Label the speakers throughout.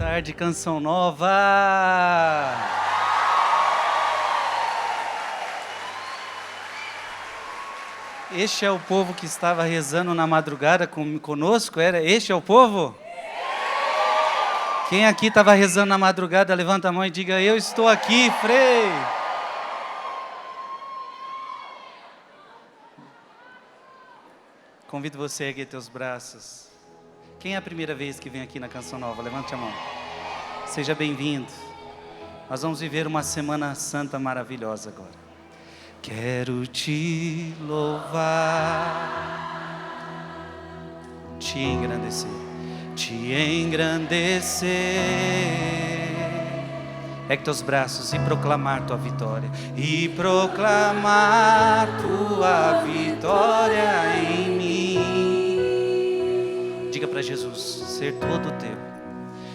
Speaker 1: tarde, Canção Nova! Este é o povo que estava rezando na madrugada conosco? Este é o povo? Quem aqui estava rezando na madrugada, levanta a mão e diga: eu estou aqui, Frei! Convido você a erguer teus braços. Quem é a primeira vez que vem aqui na Canção Nova? Levante a mão. Seja bem-vindo. Nós vamos viver uma Semana Santa maravilhosa agora. Quero te louvar, te engrandecer, te engrandecer. Ergue teus braços e proclamar tua vitória. E proclamar tua vitória em mim. Diga para Jesus: ser todo teu,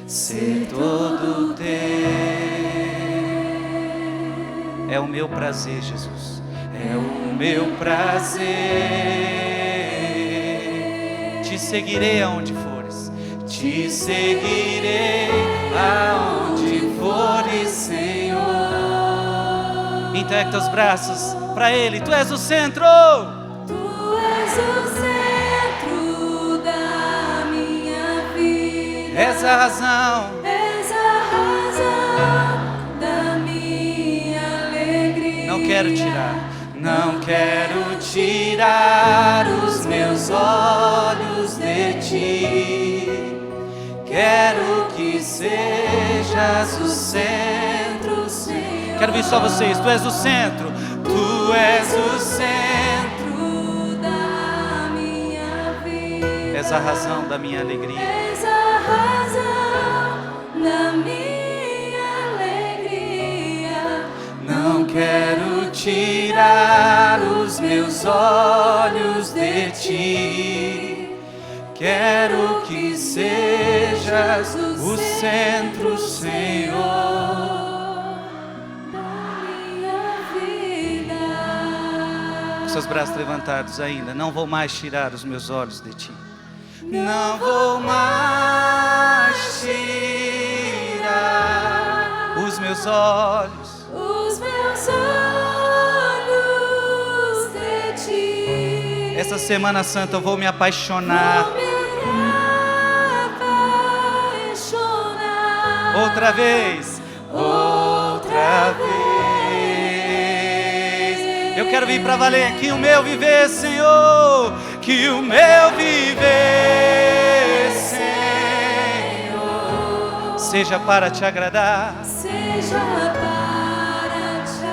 Speaker 1: ser todo teu. É o meu prazer, Jesus, é o meu prazer. Te seguirei aonde fores, te seguirei aonde fores, Senhor. Então ergue teus braços para Ele. Tu és o centro.
Speaker 2: Tu és o centro da minha vida.
Speaker 1: És a razão.
Speaker 2: És a razão da minha alegria.
Speaker 1: Não quero tirar os meus olhos de ti. Quero que sejas o centro, Senhor. Quero ver só vocês. Tu és o centro. Tu és o centro
Speaker 2: da minha vida.
Speaker 1: És a razão da minha alegria.
Speaker 2: És a razão da minha alegria.
Speaker 1: Não quero tirar os meus olhos de ti. Quero que sejas o centro, Senhor,
Speaker 2: da minha vida.
Speaker 1: Com seus braços levantados ainda. Não vou mais tirar os meus olhos de ti. Não vou mais tirar os meus olhos.
Speaker 2: Os meus olhos de ti.
Speaker 1: Essa Semana Santa eu vou me apaixonar.
Speaker 2: Vou me apaixonar.
Speaker 1: Outra vez. Eu quero vir para valer. Que o meu viver, Senhor, que o meu viver, Senhor, seja para te agradar.
Speaker 2: Seja para te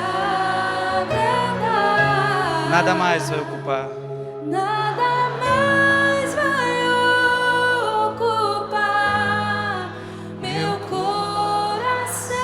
Speaker 2: agradar.
Speaker 1: Nada mais vai ocupar.
Speaker 2: Nada mais vai ocupar meu coração.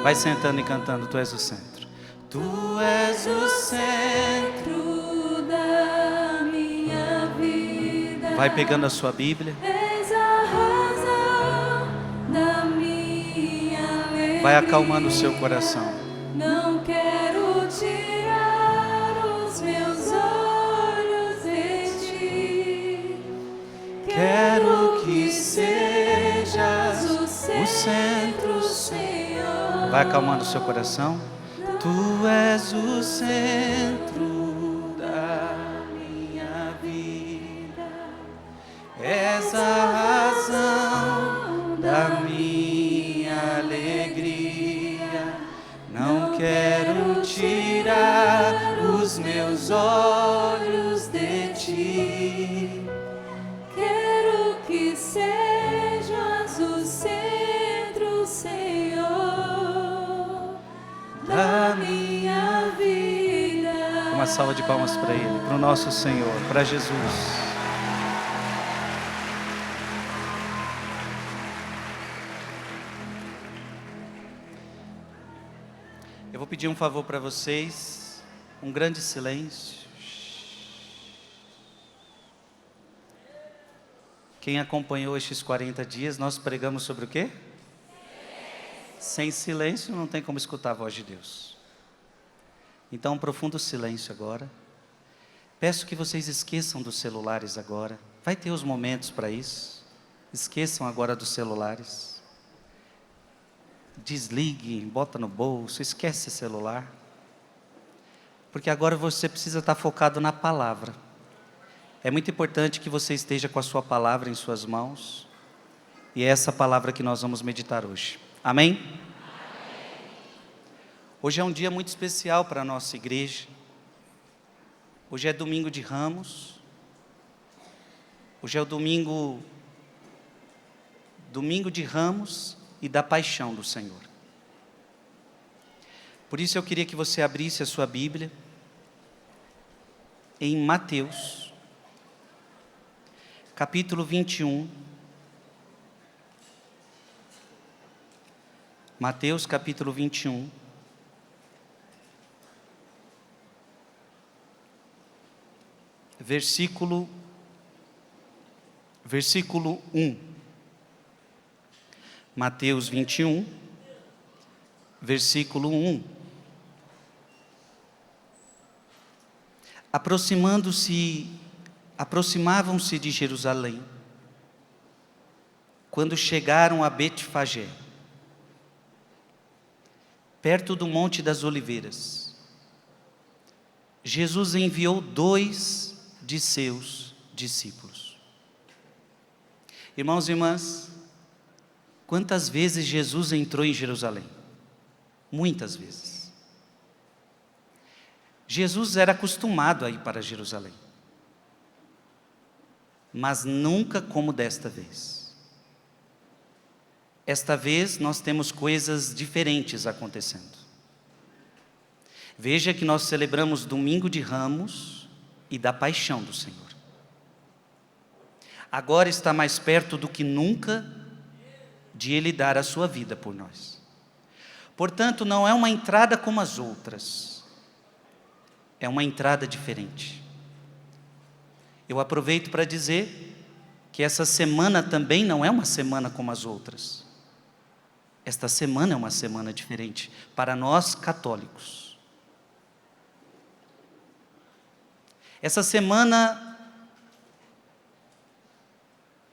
Speaker 1: Vai sentando e cantando. Tu és o centro. Tu és o centro
Speaker 2: Da minha vida.
Speaker 1: Vai pegando a sua Bíblia.
Speaker 2: És a razão da minha alegria.
Speaker 1: Vai acalmando o seu coração.
Speaker 2: Não quero tirar os meus olhos de ti.
Speaker 1: Quero que sejas o centro,
Speaker 2: Senhor.
Speaker 1: Vai acalmando o seu coração. Tu és o centro da minha vida. És a razão da minha alegria. Não quero tirar os meus olhos de ti.
Speaker 2: Quero que sejas o centro, Senhor, da minha vida.
Speaker 1: Uma salva de palmas para Ele, para o nosso Senhor, para Jesus. Eu vou pedir um favor para vocês, um grande silêncio. Quem acompanhou estes 40 dias, nós pregamos sobre o quê? Sem silêncio não tem como escutar a voz de Deus. Então, um profundo silêncio agora. Peço que vocês esqueçam dos celulares agora. Vai ter os momentos para isso. Esqueçam agora dos celulares. Desliguem, bota no bolso, esquece celular. Porque agora você precisa estar focado na palavra. É muito importante que você esteja com a sua palavra em suas mãos. E é essa palavra que nós vamos meditar hoje. Amém? Amém. Hoje é um dia muito especial para a nossa igreja. Hoje é domingo de Ramos. Hoje é o domingo de Ramos e da paixão do Senhor. Por isso eu queria que você abrisse a sua Bíblia em Mateus, capítulo 21. Mateus, capítulo 21. Versículo 1. Mateus 21, versículo 1. Aproximavam-se de Jerusalém, quando chegaram a Betfagé, perto do Monte das Oliveiras. Jesus enviou 2 de seus discípulos. Irmãos e irmãs, quantas vezes Jesus entrou em Jerusalém? Muitas vezes. Jesus era acostumado a ir para Jerusalém, mas nunca como desta vez. Esta vez nós temos coisas diferentes acontecendo. Veja que nós celebramos domingo de Ramos e da paixão do Senhor. Agora está mais perto do que nunca de Ele dar a sua vida por nós. Portanto, não é uma entrada como as outras, é uma entrada diferente. Eu aproveito para dizer que essa semana também não é uma semana como as outras. Esta semana é uma semana diferente para nós católicos. Essa semana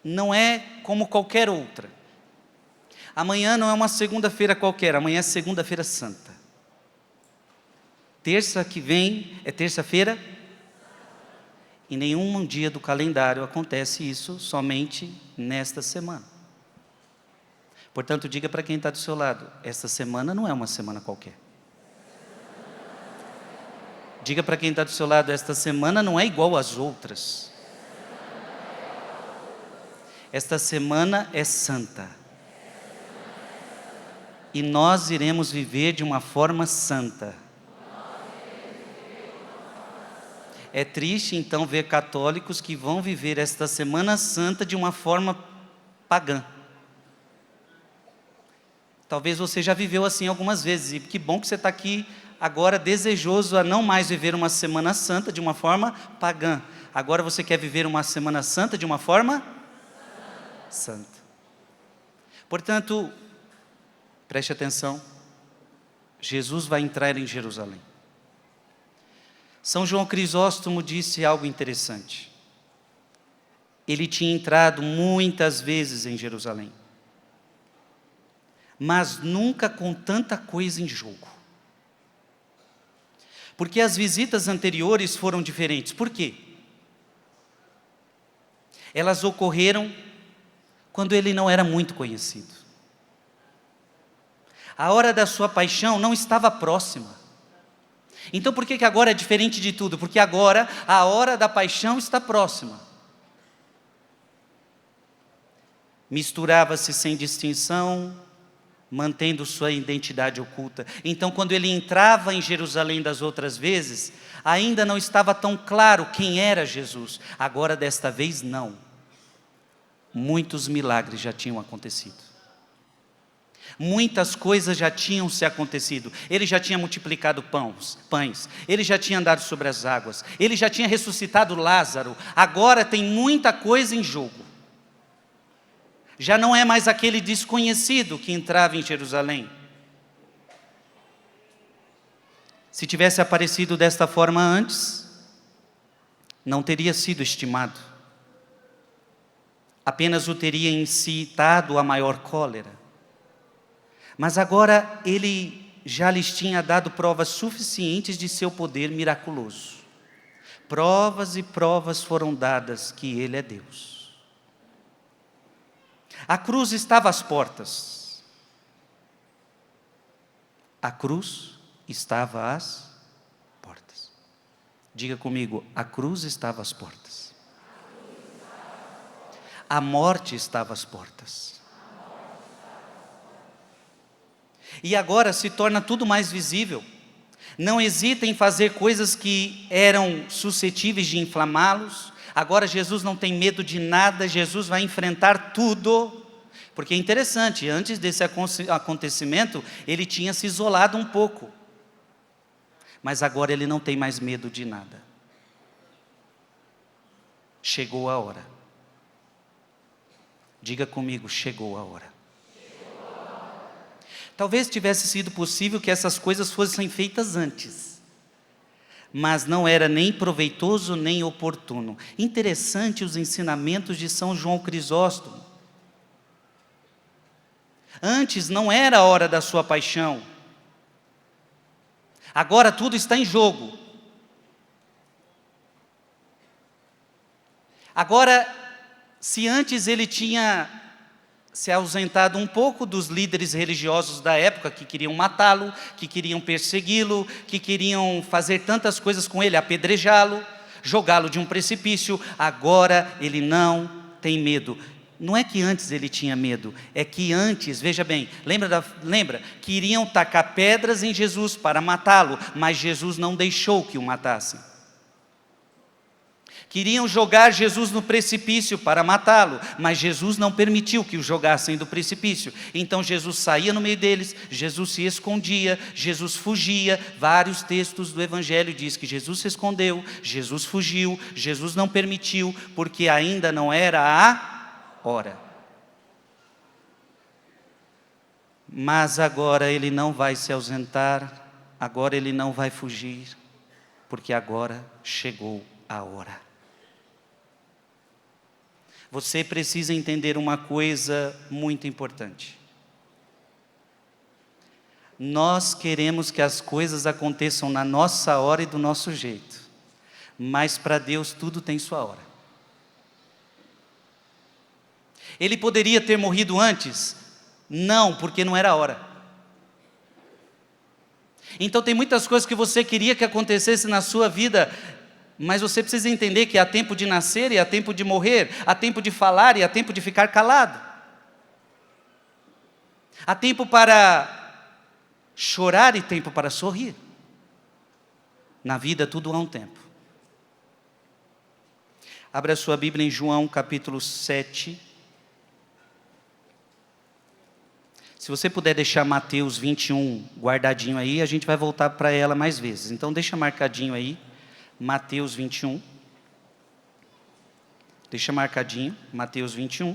Speaker 1: não é como qualquer outra. Amanhã não é uma segunda-feira qualquer, amanhã é segunda-feira santa. Terça que vem é terça-feira. Em nenhum dia do calendário acontece isso, somente nesta semana. Portanto, diga para quem está do seu lado, esta semana não é uma semana qualquer. Diga para quem está do seu lado, esta semana não é igual às outras. Esta semana é santa. E nós iremos viver de uma forma santa. É triste então ver católicos que vão viver esta Semana Santa de uma forma pagã. Talvez você já viveu assim algumas vezes, e que bom que você está aqui agora desejoso a não mais viver uma Semana Santa de uma forma pagã. Agora você quer viver uma Semana Santa de uma forma santa. Portanto, preste atenção, Jesus vai entrar em Jerusalém. São João Crisóstomo disse algo interessante. Ele tinha entrado muitas vezes em Jerusalém, mas nunca com tanta coisa em jogo. Porque as visitas anteriores foram diferentes. Por quê? Elas ocorreram quando ele não era muito conhecido. A hora da sua paixão não estava próxima. Então por que agora é diferente de tudo? Porque agora a hora da paixão está próxima. Misturava-se sem distinção, mantendo sua identidade oculta. Então quando ele entrava em Jerusalém das outras vezes, ainda não estava tão claro quem era Jesus. Agora desta vez não. Muitos milagres já tinham acontecido. Muitas coisas já tinham se acontecido. Ele já tinha multiplicado pães. Ele já tinha andado sobre as águas. Ele já tinha ressuscitado Lázaro. Agora tem muita coisa em jogo. Já não é mais aquele desconhecido que entrava em Jerusalém. Se tivesse aparecido desta forma antes, não teria sido estimado. apenas o teria incitado a maior cólera. Mas agora ele já lhes tinha dado provas suficientes de seu poder miraculoso. Provas e provas foram dadas que ele é Deus. A cruz estava às portas. A cruz estava às portas. Diga comigo, a cruz estava às portas. A morte estava às portas. E agora se torna tudo mais visível. Não hesita em fazer coisas que eram suscetíveis de inflamá-los. Agora Jesus não tem medo de nada, Jesus vai enfrentar tudo. Porque é interessante, antes desse acontecimento, ele tinha se isolado um pouco. Mas agora ele não tem mais medo de nada. Chegou a hora. Diga comigo, chegou a hora. Talvez tivesse sido possível que essas coisas fossem feitas antes, mas não era nem proveitoso nem oportuno. Interessante os ensinamentos de São João Crisóstomo. Antes não era a hora da sua paixão, agora tudo está em jogo. Agora, se antes ele tinha se ausentado um pouco dos líderes religiosos da época, que queriam matá-lo, que queriam persegui-lo, que queriam fazer tantas coisas com ele, apedrejá-lo, jogá-lo de um precipício, agora ele não tem medo. Não é que antes ele tinha medo, é que antes, veja bem, lembra? Queriam tacar pedras em Jesus para matá-lo, mas Jesus não deixou que o matassem. Queriam jogar Jesus no precipício para matá-lo, mas Jesus não permitiu que o jogassem do precipício. Então Jesus saía no meio deles, Jesus se escondia, Jesus fugia. Vários textos do Evangelho diz que Jesus se escondeu, Jesus fugiu, Jesus não permitiu, porque ainda não era a hora. Mas agora ele não vai se ausentar, agora ele não vai fugir, porque agora chegou a hora. Você precisa entender uma coisa muito importante. Nós queremos que as coisas aconteçam na nossa hora e do nosso jeito, mas para Deus tudo tem sua hora. Ele poderia ter morrido antes? Não, porque não era a hora. Então tem muitas coisas que você queria que acontecesse na sua vida, mas você precisa entender que há tempo de nascer e há tempo de morrer, há tempo de falar e há tempo de ficar calado. Há tempo para chorar e tempo para sorrir. Na vida tudo há um tempo. Abra sua Bíblia em João capítulo 7. Se você puder deixar Mateus 21 guardadinho aí, a gente vai voltar para ela mais vezes. Então deixa marcadinho aí. Mateus 21, deixa marcadinho, Mateus 21,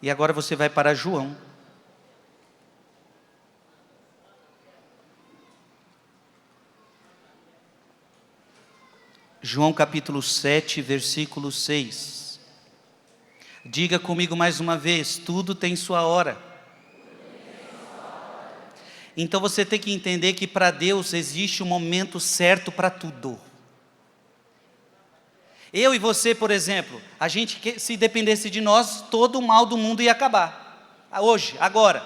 Speaker 1: e agora você vai para João. João capítulo 7, versículo 6. Diga comigo mais uma vez, tudo tem sua hora. Então você tem que entender que para Deus existe um momento certo para tudo. Eu e você, por exemplo, a gente, se dependesse de nós, todo o mal do mundo ia acabar. Hoje, agora.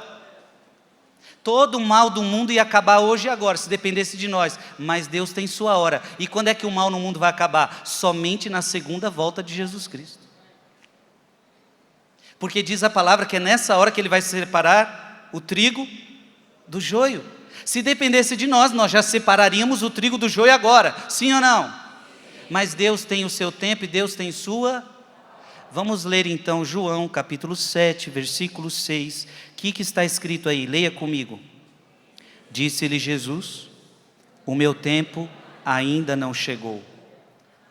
Speaker 1: Todo o mal do mundo ia acabar hoje e agora, se dependesse de nós. Mas Deus tem sua hora. E quando é que o mal no mundo vai acabar? Somente na segunda volta de Jesus Cristo. Porque diz a palavra que é nessa hora que Ele vai separar o trigo do joio. Se dependesse de nós, nós já separaríamos o trigo do joio agora, sim ou não? Mas Deus tem o seu tempo e Deus tem sua. Vamos ler então João capítulo 7, versículo 6. O que está escrito aí? Leia comigo. Disse-lhe Jesus: o meu tempo ainda não chegou,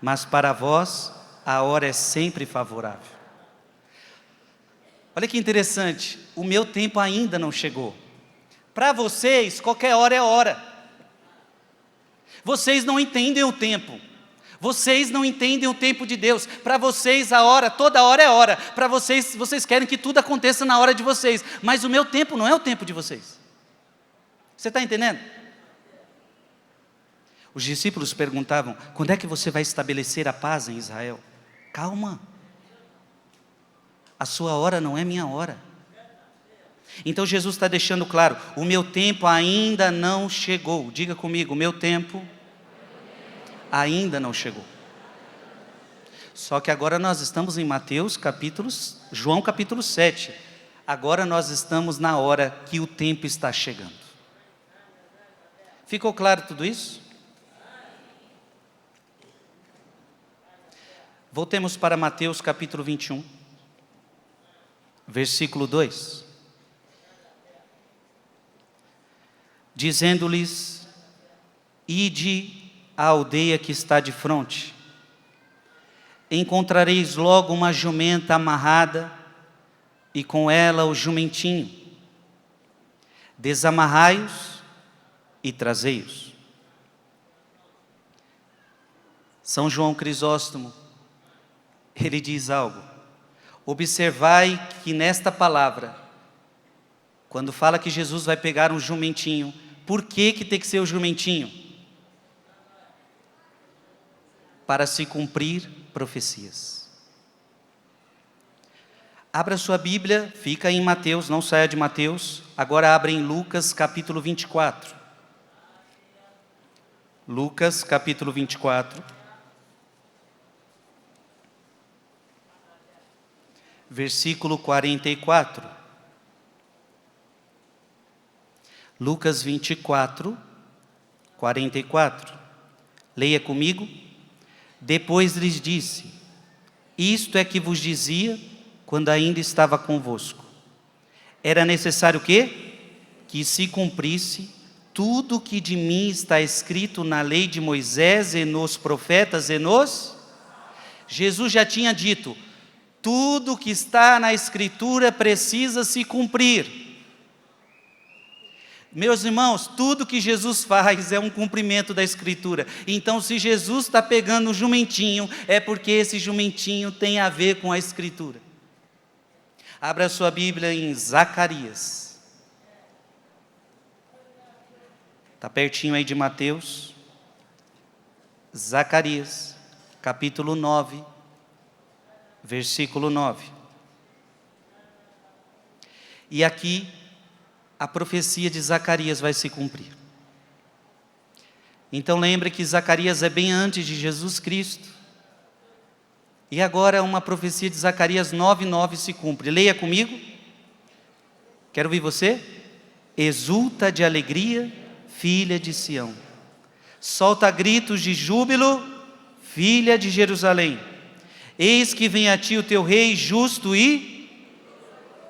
Speaker 1: mas para vós a hora é sempre favorável. Olha que interessante, o meu tempo ainda não chegou. Para vocês, qualquer hora é hora. Vocês não entendem o tempo. Vocês não entendem o tempo de Deus. Para vocês a hora, toda hora é hora. Para vocês querem que tudo aconteça na hora de vocês. Mas o meu tempo não é o tempo de vocês. Você está entendendo? Os discípulos perguntavam: quando é que você vai estabelecer a paz em Israel? Calma. A sua hora não é minha hora. Então Jesus está deixando claro: o meu tempo ainda não chegou. Diga comigo: o meu tempo ainda não chegou. Só que agora nós estamos em João capítulo 7. Agora nós estamos na hora que o tempo está chegando. Ficou claro tudo isso? Voltemos para Mateus capítulo 21, versículo 2. Dizendo-lhes: ide à aldeia que está de fronte, encontrareis logo uma jumenta amarrada, e com ela o jumentinho. Desamarrai-os e trazei-os. São João Crisóstomo, ele diz algo. Observai que nesta palavra, quando fala que Jesus vai pegar um jumentinho, por que tem que ser o jumentinho? Para se cumprir profecias. Abra sua Bíblia, fica em Mateus, não saia de Mateus. Agora abra em Lucas capítulo 24. Lucas capítulo 24. Versículo 44. Lucas 24, 44. Leia comigo. Depois lhes disse: isto é que vos dizia quando ainda estava convosco. Era necessário o quê? Que se cumprisse tudo o que de mim está escrito na lei de Moisés e nos profetas e nos... Jesus já tinha dito: tudo que está na Escritura precisa se cumprir. Meus irmãos, tudo que Jesus faz é um cumprimento da Escritura. Então, se Jesus está pegando um jumentinho, é porque esse jumentinho tem a ver com a Escritura. Abra a sua Bíblia em Zacarias. Está pertinho aí de Mateus. Zacarias, capítulo 9. Versículo 9. E aqui a profecia de Zacarias vai se cumprir. Então lembre que Zacarias é bem antes de Jesus Cristo. E agora uma profecia de Zacarias 9:9 se cumpre. Leia comigo. Quero ouvir você. Exulta de alegria, filha de Sião. Solta gritos de júbilo, filha de Jerusalém. Eis que vem a ti o teu rei justo e...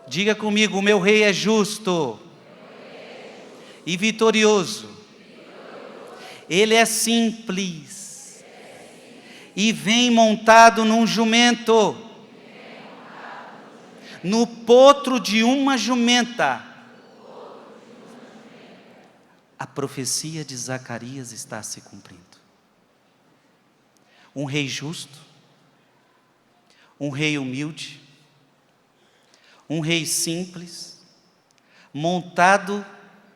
Speaker 1: Diga comigo: o meu rei é justo e vitorioso. Ele é simples e vem montado num jumento, no potro de uma jumenta. A profecia de Zacarias está se cumprindo. Um rei justo, um rei humilde, um rei simples, montado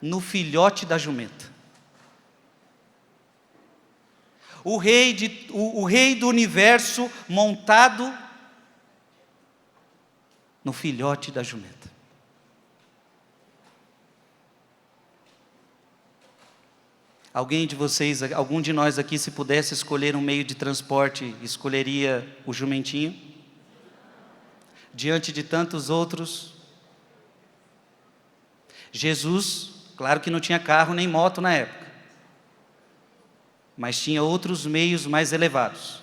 Speaker 1: no filhote da jumenta. O rei do universo montado no filhote da jumenta. Algum de nós aqui, se pudesse escolher um meio de transporte, escolheria o jumentinho? Diante de tantos outros. Jesus, claro que não tinha carro nem moto na época, mas tinha outros meios mais elevados.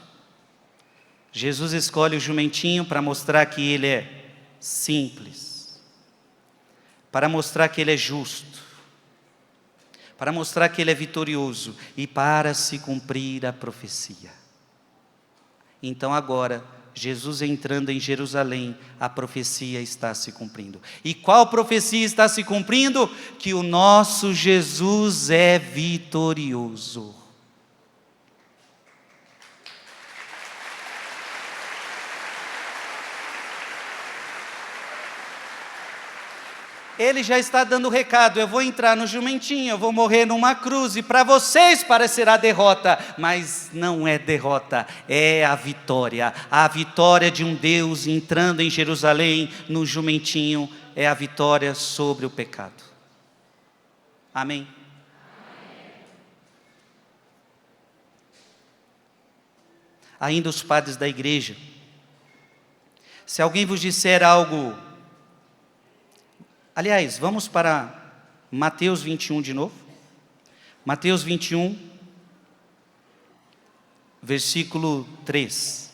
Speaker 1: Jesus escolhe o jumentinho para mostrar que ele é simples, para mostrar que ele é justo, para mostrar que ele é vitorioso e para se cumprir a profecia. Então agora, Jesus entrando em Jerusalém, a profecia está se cumprindo. E qual profecia está se cumprindo? Que o nosso Jesus é vitorioso. Ele já está dando o recado: eu vou entrar no jumentinho, eu vou morrer numa cruz, e para vocês parecerá derrota, mas não é derrota, é a vitória de um Deus entrando em Jerusalém no jumentinho, é a vitória sobre o pecado. Amém? Ainda os padres da igreja: se alguém vos disser algo... Aliás, vamos para Mateus 21 de novo. Mateus 21, versículo 3.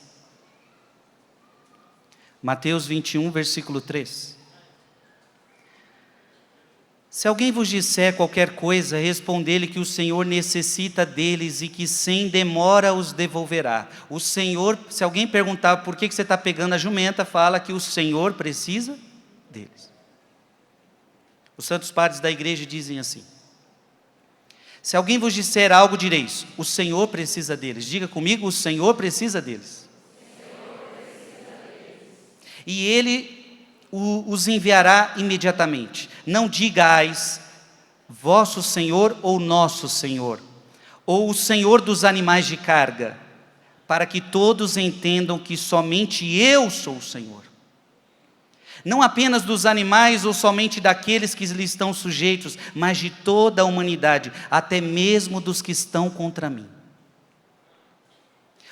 Speaker 1: Mateus 21, versículo 3. Se alguém vos disser qualquer coisa, respondei-lhe que o Senhor necessita deles e que sem demora os devolverá. O Senhor, se alguém perguntar por que você está pegando a jumenta, fala que o Senhor precisa deles. Os santos padres da igreja dizem assim: se alguém vos disser algo, direis: o Senhor precisa deles. Diga comigo: o Senhor precisa deles. E Ele os enviará imediatamente. Não digais vosso Senhor ou nosso Senhor, ou o Senhor dos animais de carga, para que todos entendam que somente eu sou o Senhor. Não apenas dos animais ou somente daqueles que lhe estão sujeitos, mas de toda a humanidade, até mesmo dos que estão contra mim.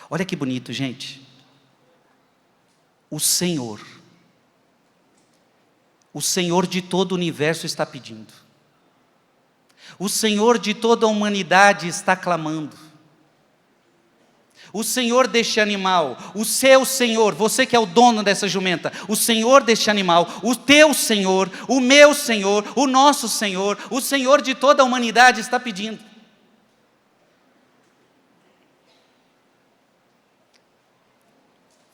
Speaker 1: Olha que bonito, gente. O Senhor de todo o universo está pedindo. O Senhor de toda a humanidade está clamando. O Senhor deste animal, o seu Senhor, você que é o dono dessa jumenta, o Senhor deste animal, o teu Senhor, o meu Senhor, o nosso Senhor, o Senhor de toda a humanidade está pedindo.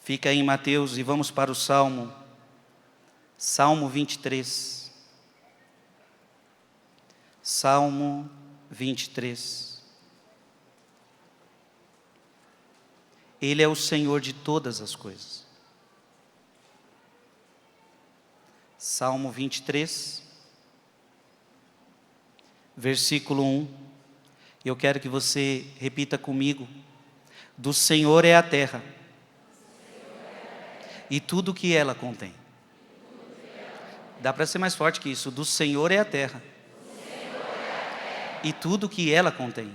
Speaker 1: Fica aí em Mateus e vamos para o Salmo 23. Salmo 23. Ele é o Senhor de todas as coisas. Salmo 23, versículo 1. Eu quero que você repita comigo: do Senhor é a terra, e tudo que ela contém. Dá para ser mais forte que isso: do Senhor é a terra, e tudo que ela contém.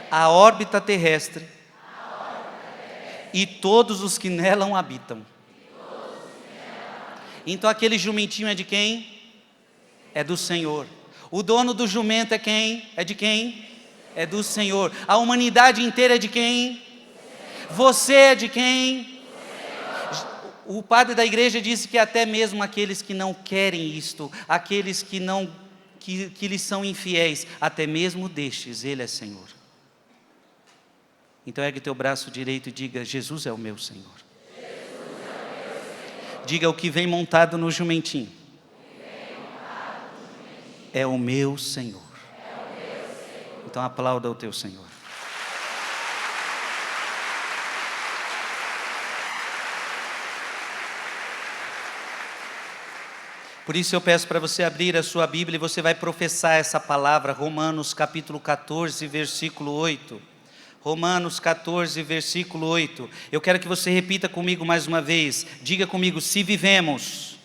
Speaker 1: A órbita terrestre e todos os que nela habitam. Então aquele jumentinho é de quem? É do Senhor. O dono do jumento é quem? É de quem? É do Senhor. A humanidade inteira é de quem? Você é de quem? O padre da igreja disse que até mesmo aqueles que não querem isto, aqueles que lhes são infiéis, até mesmo destes, Ele é Senhor. Então ergue teu braço direito e diga: Jesus é o meu Senhor. Diga: o que vem montado no jumentinho é o meu Senhor. Então aplauda o teu Senhor. Por isso eu peço para você abrir a sua Bíblia e você vai professar essa palavra, Romanos capítulo 14, versículo 8. Romanos 14, versículo 8. Eu quero que você repita comigo mais uma vez. Diga comigo: se vivemos,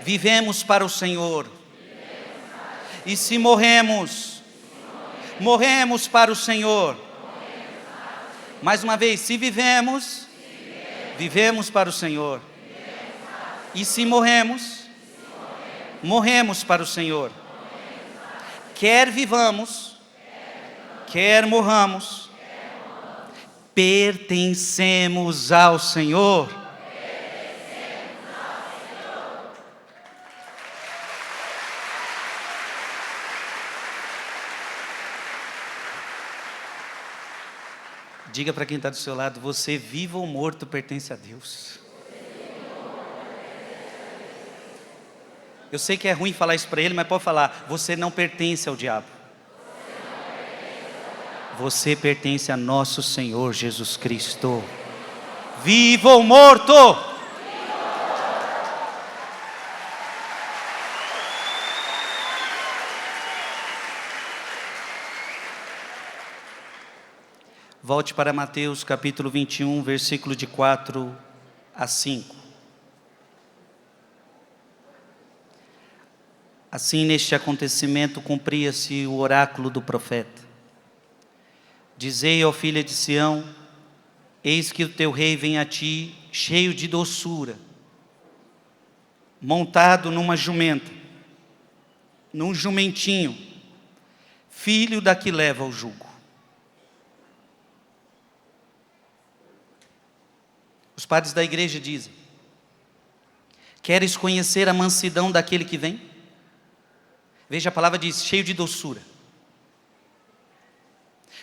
Speaker 1: vivemos para o Senhor. E se morremos, morremos para o Senhor. Mais uma vez: se vivemos, vivemos para o Senhor. E se morremos, morremos para o Senhor. Quer vivamos, quer morramos, pertencemos ao Senhor. Diga para quem está do seu lado: você vivo ou morto pertence a Deus. Eu sei que é ruim falar isso para ele, mas pode falar: você não pertence ao diabo. Você pertence a nosso Senhor Jesus Cristo. Vivo ou morto? Volte para Mateus capítulo 21, versículo de 4 a 5. Assim, neste acontecimento, cumpria-se o oráculo do profeta. Dizei, ó filha de Sião, eis que o teu rei vem a ti, cheio de doçura, montado numa jumenta, num jumentinho, filho da que leva o jugo. Os padres da igreja dizem: queres conhecer a mansidão daquele que vem? Veja, a palavra diz, cheio de doçura.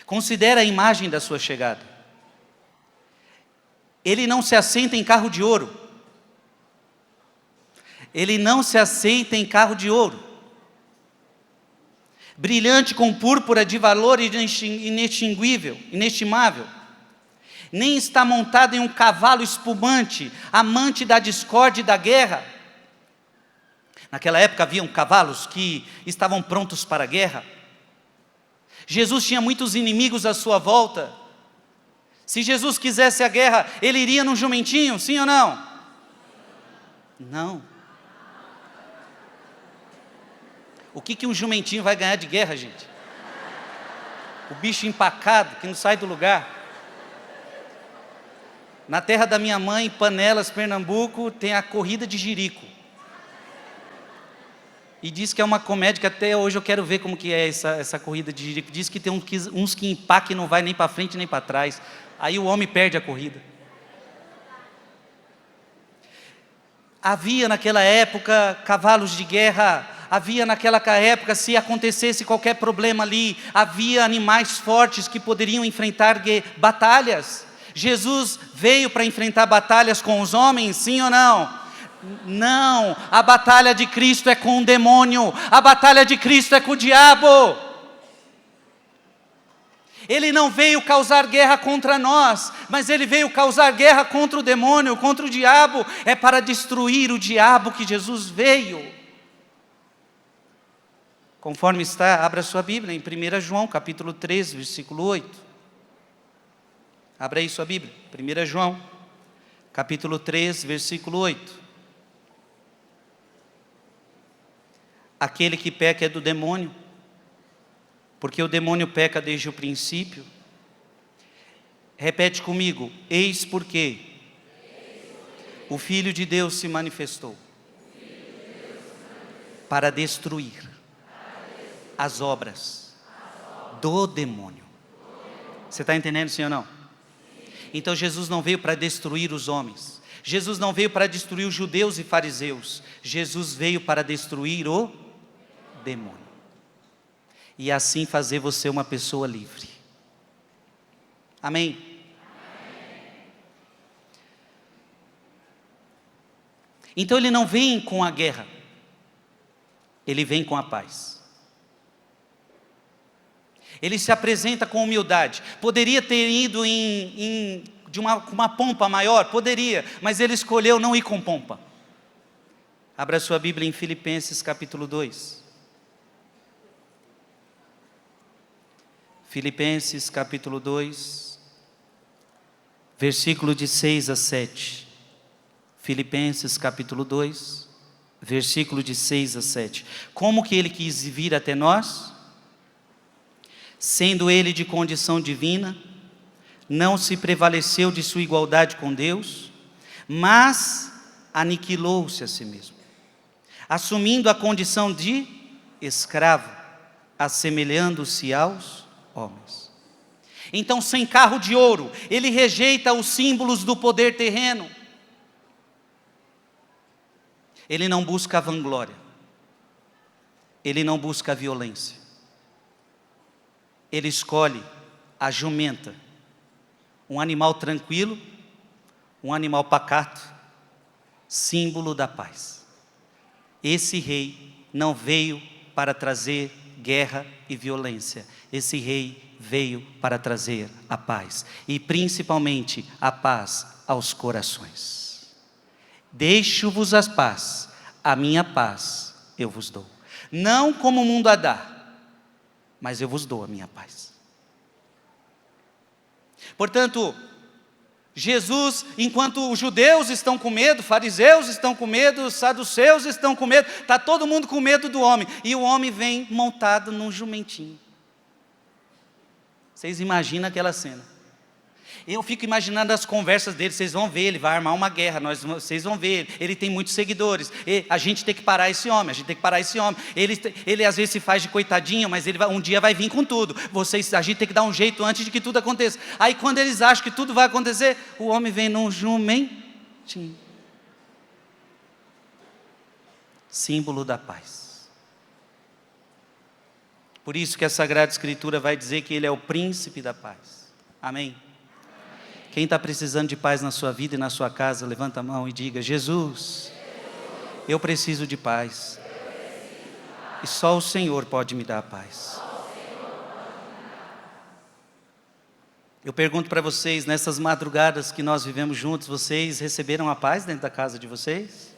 Speaker 1: Considera a imagem da sua chegada. Ele não se assenta em carro de ouro. Ele não se assenta em carro de ouro, brilhante com púrpura de valor inextinguível, inestimável. Nem está montado em um cavalo espumante, amante da discórdia e da guerra. Naquela época haviam cavalos que estavam prontos para a guerra. Jesus tinha muitos inimigos à sua volta. Se Jesus quisesse a guerra, ele iria num jumentinho, sim ou não? Não. O que um jumentinho vai ganhar de guerra, gente? O bicho empacado, que não sai do lugar. Na terra da minha mãe, Panelas, Pernambuco, tem a corrida de jirico. E diz que é uma comédia que até hoje eu quero ver como que é essa corrida de jirico. Diz que tem uns que empacam e não vai nem para frente nem para trás. Aí o homem perde a corrida. Havia naquela época cavalos de guerra. Havia naquela época, se acontecesse qualquer problema ali, havia animais fortes que poderiam enfrentar batalhas. Jesus veio para enfrentar batalhas com os homens, sim ou não? Não, a batalha de Cristo é com o demônio, a batalha de Cristo é com o diabo. Ele não veio causar guerra contra nós, mas ele veio causar guerra contra o demônio, contra o diabo. É para destruir o diabo que Jesus veio. Conforme está, abra sua Bíblia em 1 João, capítulo 3, versículo 8. Abra aí sua Bíblia, 1 João, capítulo 3, versículo 8. Aquele que peca é do demônio, porque o demônio peca desde o princípio. Repete comigo, eis porque o Filho de Deus se manifestou para destruir as obras do demônio. Você está entendendo, sim ou não? Então Jesus não veio para destruir os homens. Jesus não veio para destruir os judeus e fariseus. Jesus veio para destruir o demônio. E assim fazer você uma pessoa livre. Amém? Então ele não vem com a guerra. Ele vem com a paz. Ele se apresenta com humildade. Poderia ter ido com uma pompa maior? Poderia, mas ele escolheu não ir com pompa. Abra sua Bíblia em Filipenses capítulo 2. Filipenses capítulo 2, versículo de 6 a 7. Filipenses capítulo 2, versículo de 6 a 7. Como que ele quis vir até nós? Sendo ele de condição divina, não se prevaleceu de sua igualdade com Deus, mas aniquilou-se a si mesmo, assumindo a condição de escravo, assemelhando-se aos homens. Então, sem carro de ouro, ele rejeita os símbolos do poder terreno. Ele não busca a vanglória, ele não busca a violência. Ele escolhe a jumenta, um animal tranquilo, um animal pacato, símbolo da paz. Esse rei não veio para trazer guerra e violência. Esse rei veio para trazer a paz, e principalmente a paz aos corações. Deixo-vos a paz, a minha paz eu vos dou. Não como o mundo a dá, mas eu vos dou a minha paz. Portanto, Jesus, enquanto os judeus estão com medo, fariseus estão com medo, saduceus estão com medo, está todo mundo com medo do homem, e o homem vem montado num jumentinho. Vocês imaginam aquela cena? Eu fico imaginando as conversas dele. Vocês vão ver, ele vai armar uma guerra, vocês vão ver, ele tem muitos seguidores, a gente tem que parar esse homem, ele às vezes se faz de coitadinho, mas um dia vai vir com tudo, a gente tem que dar um jeito antes de que tudo aconteça. Aí quando eles acham que tudo vai acontecer, o homem vem num jumentinho, símbolo da paz. Por isso que a Sagrada Escritura vai dizer que ele é o príncipe da paz. Amém? Quem está precisando de paz na sua vida e na sua casa, levanta a mão e diga: Jesus, eu preciso de paz. E só o Senhor pode me dar a paz. Eu pergunto para vocês, nessas madrugadas que nós vivemos juntos, vocês receberam a paz dentro da casa de vocês?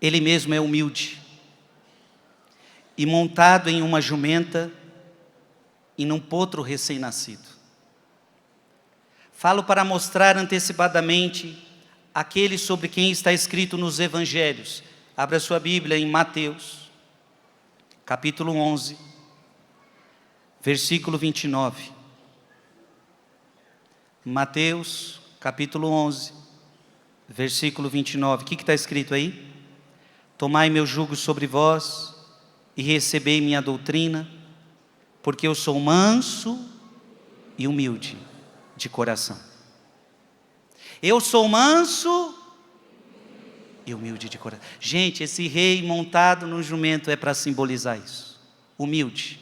Speaker 1: Ele mesmo é humilde, e montado em uma jumenta e num potro recém-nascido. Falo para mostrar antecipadamente aquele sobre quem está escrito nos Evangelhos. Abra sua Bíblia em Mateus, capítulo 11, versículo 29. Mateus, capítulo 11, versículo 29. O que está escrito aí? Tomai meu jugo sobre vós e recebei minha doutrina, porque eu sou manso e humilde de coração. Eu sou manso e humilde de coração. Gente, esse rei montado num jumento é para simbolizar isso. Humilde,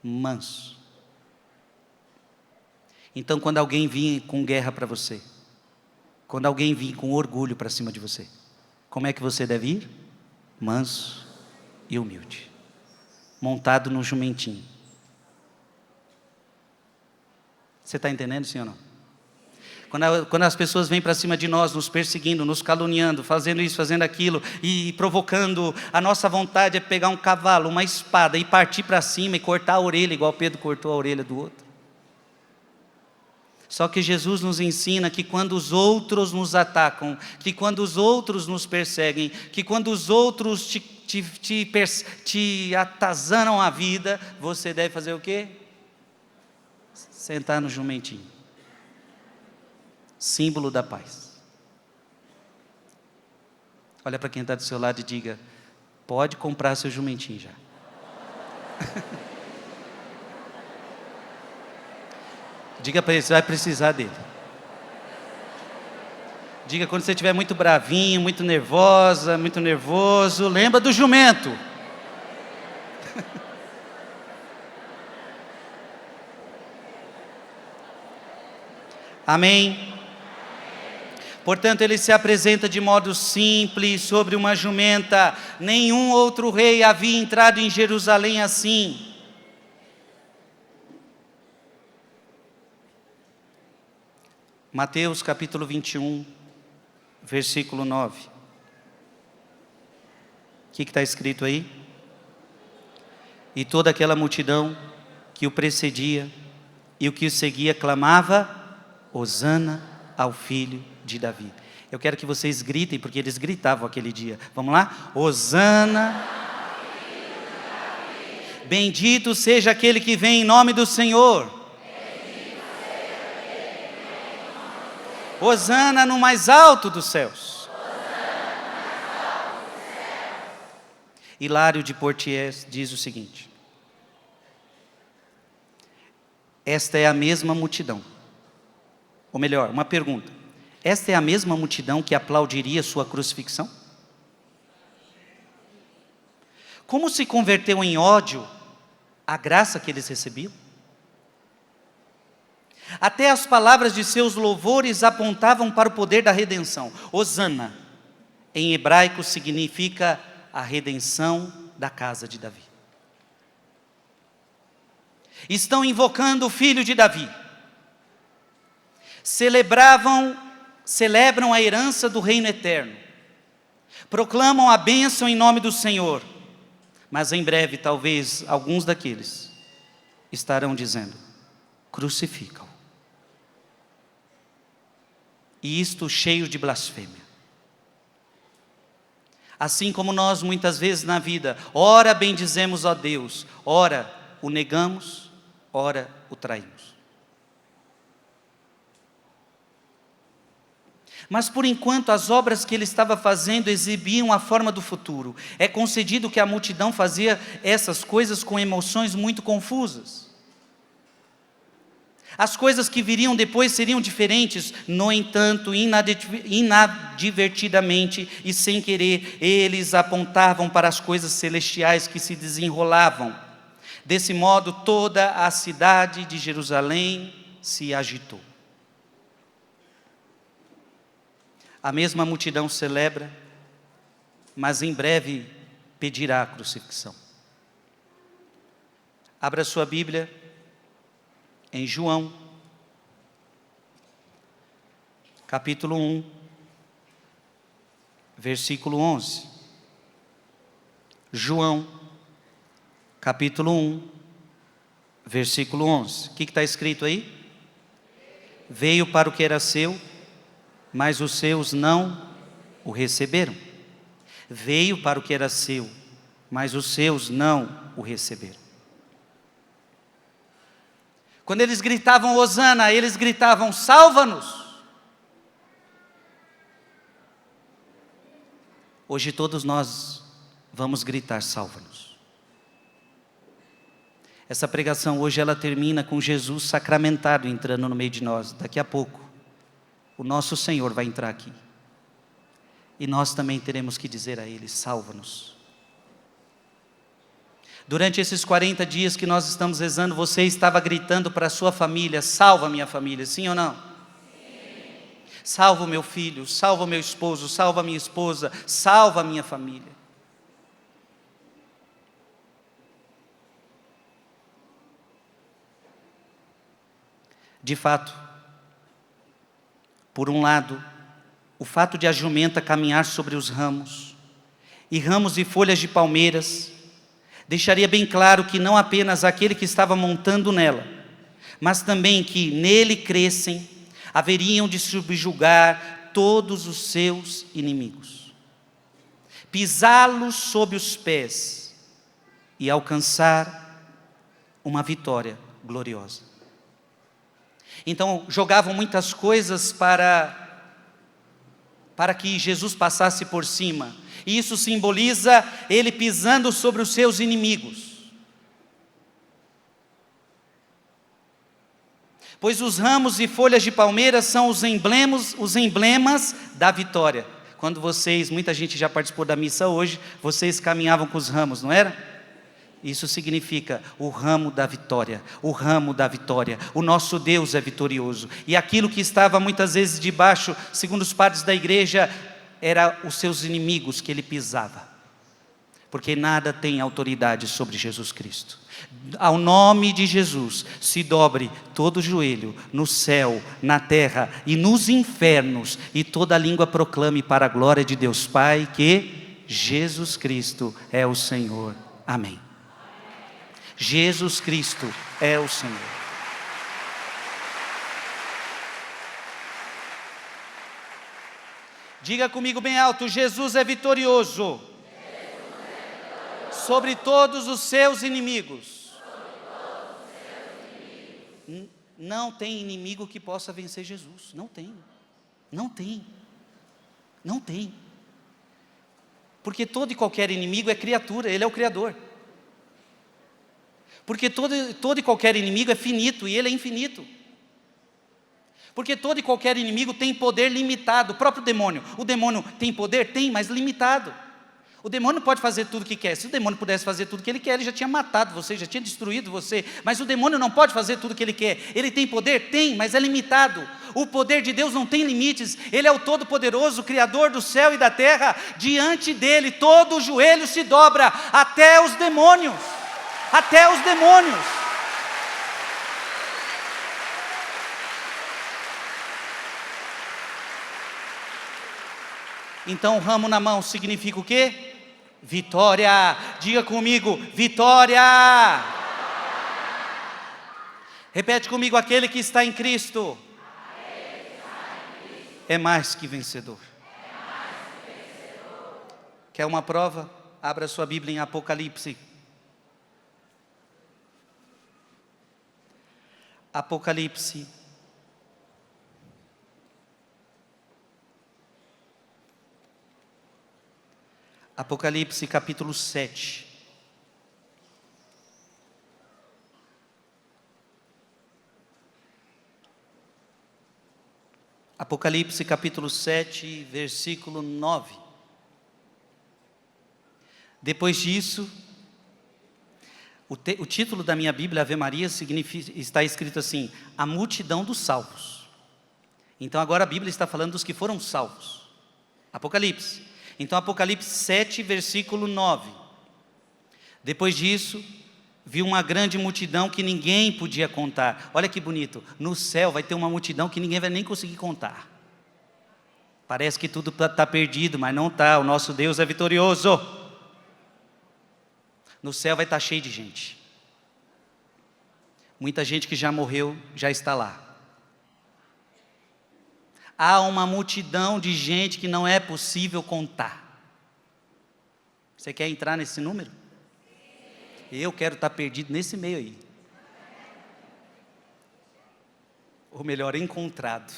Speaker 1: manso. Então, quando alguém vir com guerra para você, quando alguém vir com orgulho para cima de você, como é que você deve ir? Manso e humilde, montado num jumentinho. Você está entendendo, sim ou não? Quando as pessoas vêm para cima de nós, nos perseguindo, nos caluniando, fazendo isso, fazendo aquilo, e provocando, a nossa vontade é pegar um cavalo, uma espada, e partir para cima e cortar a orelha, igual Pedro cortou a orelha do outro. Só que Jesus nos ensina que quando os outros nos atacam, que quando os outros nos perseguem, que quando os outros te atazanam a vida, você deve fazer o quê? Sentar no jumentinho. Símbolo da paz. Olha para quem está do seu lado e diga: pode comprar seu jumentinho já. Diga para ele, você vai precisar dele. Diga quando você estiver muito bravinho, muito nervosa, muito nervoso, lembra do jumento. Amém? Portanto, ele se apresenta de modo simples sobre uma jumenta. Nenhum outro rei havia entrado em Jerusalém assim. Mateus capítulo 21, versículo 9. O que está escrito aí? E toda aquela multidão que o precedia e o que o seguia clamava: Hosana ao filho de Davi. Eu quero que vocês gritem, porque eles gritavam aquele dia. Vamos lá? Hosana. Bendito seja aquele que vem em nome do Senhor. Hosana no mais alto dos céus. Hilário de Poitiers diz o seguinte: esta é a mesma multidão, ou melhor, uma pergunta: esta é a mesma multidão que aplaudiria sua crucifixão? Como se converteu em ódio a graça que eles recebiam? Até as palavras de seus louvores apontavam para o poder da redenção. Hosana, em hebraico, significa a redenção da casa de Davi. Estão invocando o filho de Davi. Celebram a herança do reino eterno. proclamam a bênção em nome do Senhor, mas em breve talvez alguns daqueles estarão dizendo: crucificam. E isto cheio de blasfêmia. Assim como nós muitas vezes na vida, ora bendizemos a Deus, ora o negamos, ora o traímos. Mas por enquanto as obras que ele estava fazendo exibiam a forma do futuro. É concedido que a multidão fazia essas coisas com emoções muito confusas. As coisas que viriam depois seriam diferentes. No entanto, inadvertidamente e sem querer, eles apontavam para as coisas celestiais que se desenrolavam. Desse modo, toda a cidade de Jerusalém se agitou. A mesma multidão celebra, mas em breve pedirá a crucifixão. Abra sua Bíblia em João, capítulo 1, versículo 11. João, capítulo 1, versículo 11. O que está escrito aí? Veio para o que era seu, mas os seus não o receberam. Veio para o que era seu, mas os seus não o receberam. Quando eles gritavam Hosana, eles gritavam: salva-nos. Hoje todos nós vamos gritar: salva-nos. Essa pregação hoje ela termina com Jesus sacramentado entrando no meio de nós. Daqui a pouco o nosso Senhor vai entrar aqui. E nós também teremos que dizer a Ele: salva-nos. Durante esses 40 dias que nós estamos rezando, você estava gritando para a sua família: salva minha família, sim ou não? Sim. Salva o meu filho, salva o meu esposo, salva a minha esposa, salva a minha família. De fato, por um lado, o fato de a jumenta caminhar sobre os ramos, e ramos e folhas de palmeiras, deixaria bem claro que não apenas aquele que estava montando nela, mas também que nele crescem, haveriam de subjugar todos os seus inimigos, pisá-los sob os pés e alcançar uma vitória gloriosa. Então jogavam muitas coisas para que Jesus passasse por cima. E isso simboliza ele pisando sobre os seus inimigos. Pois os ramos e folhas de palmeira são os emblemas da vitória. Quando muita gente já participou da missa hoje, vocês caminhavam com os ramos, não era? Isso significa o ramo da vitória, o ramo da vitória. O nosso Deus é vitorioso. E aquilo que estava muitas vezes debaixo, segundo os padres da igreja, era os seus inimigos que ele pisava. Porque nada tem autoridade sobre Jesus Cristo. Ao nome de Jesus se dobre todo joelho, no céu, na terra e nos infernos, e toda língua proclame para a glória de Deus Pai que Jesus Cristo é o Senhor. Amém. Jesus Cristo é o Senhor. Diga comigo bem alto: Jesus é vitorioso, sobre todos os seus inimigos. Não tem inimigo que possa vencer Jesus. Não tem. Não tem. Não tem. Porque todo e qualquer inimigo é criatura, ele é o Criador. Porque todo e qualquer inimigo é finito e ele é infinito. Porque todo e qualquer inimigo tem poder limitado. O próprio demônio. O demônio tem poder? Tem, mas limitado. O demônio pode fazer tudo o que quer. Se o demônio pudesse fazer tudo o que ele quer, ele já tinha matado você, já tinha destruído você. Mas o demônio não pode fazer tudo o que ele quer. Ele tem poder? Tem, mas é limitado. O poder de Deus não tem limites. Ele é o Todo-Poderoso, Criador do céu e da terra. Diante dele todo o joelho se dobra, até os demônios. Até os demônios. Então o ramo na mão significa o quê? Vitória. Diga comigo, vitória. Repete comigo, aquele que está em Cristo é mais que vencedor. Quer uma prova? Abra sua Bíblia em Apocalipse. Apocalipse. Apocalipse capítulo 7. Apocalipse capítulo 7, versículo 9. Depois disso, o título da minha Bíblia, Ave Maria, está escrito assim: a multidão dos salvos. Então agora a Bíblia está falando dos que foram salvos. Apocalipse. Então Apocalipse 7, versículo 9. Depois disso, vi uma grande multidão que ninguém podia contar. Olha que bonito, no céu vai ter uma multidão que ninguém vai nem conseguir contar. Parece que tudo está perdido, mas não está, o nosso Deus é vitorioso. No céu vai estar cheio de gente. Muita gente que já morreu, já está lá. Há uma multidão de gente que não é possível contar. Você quer entrar nesse número? Eu quero estar perdido nesse meio aí. Ou melhor, encontrado.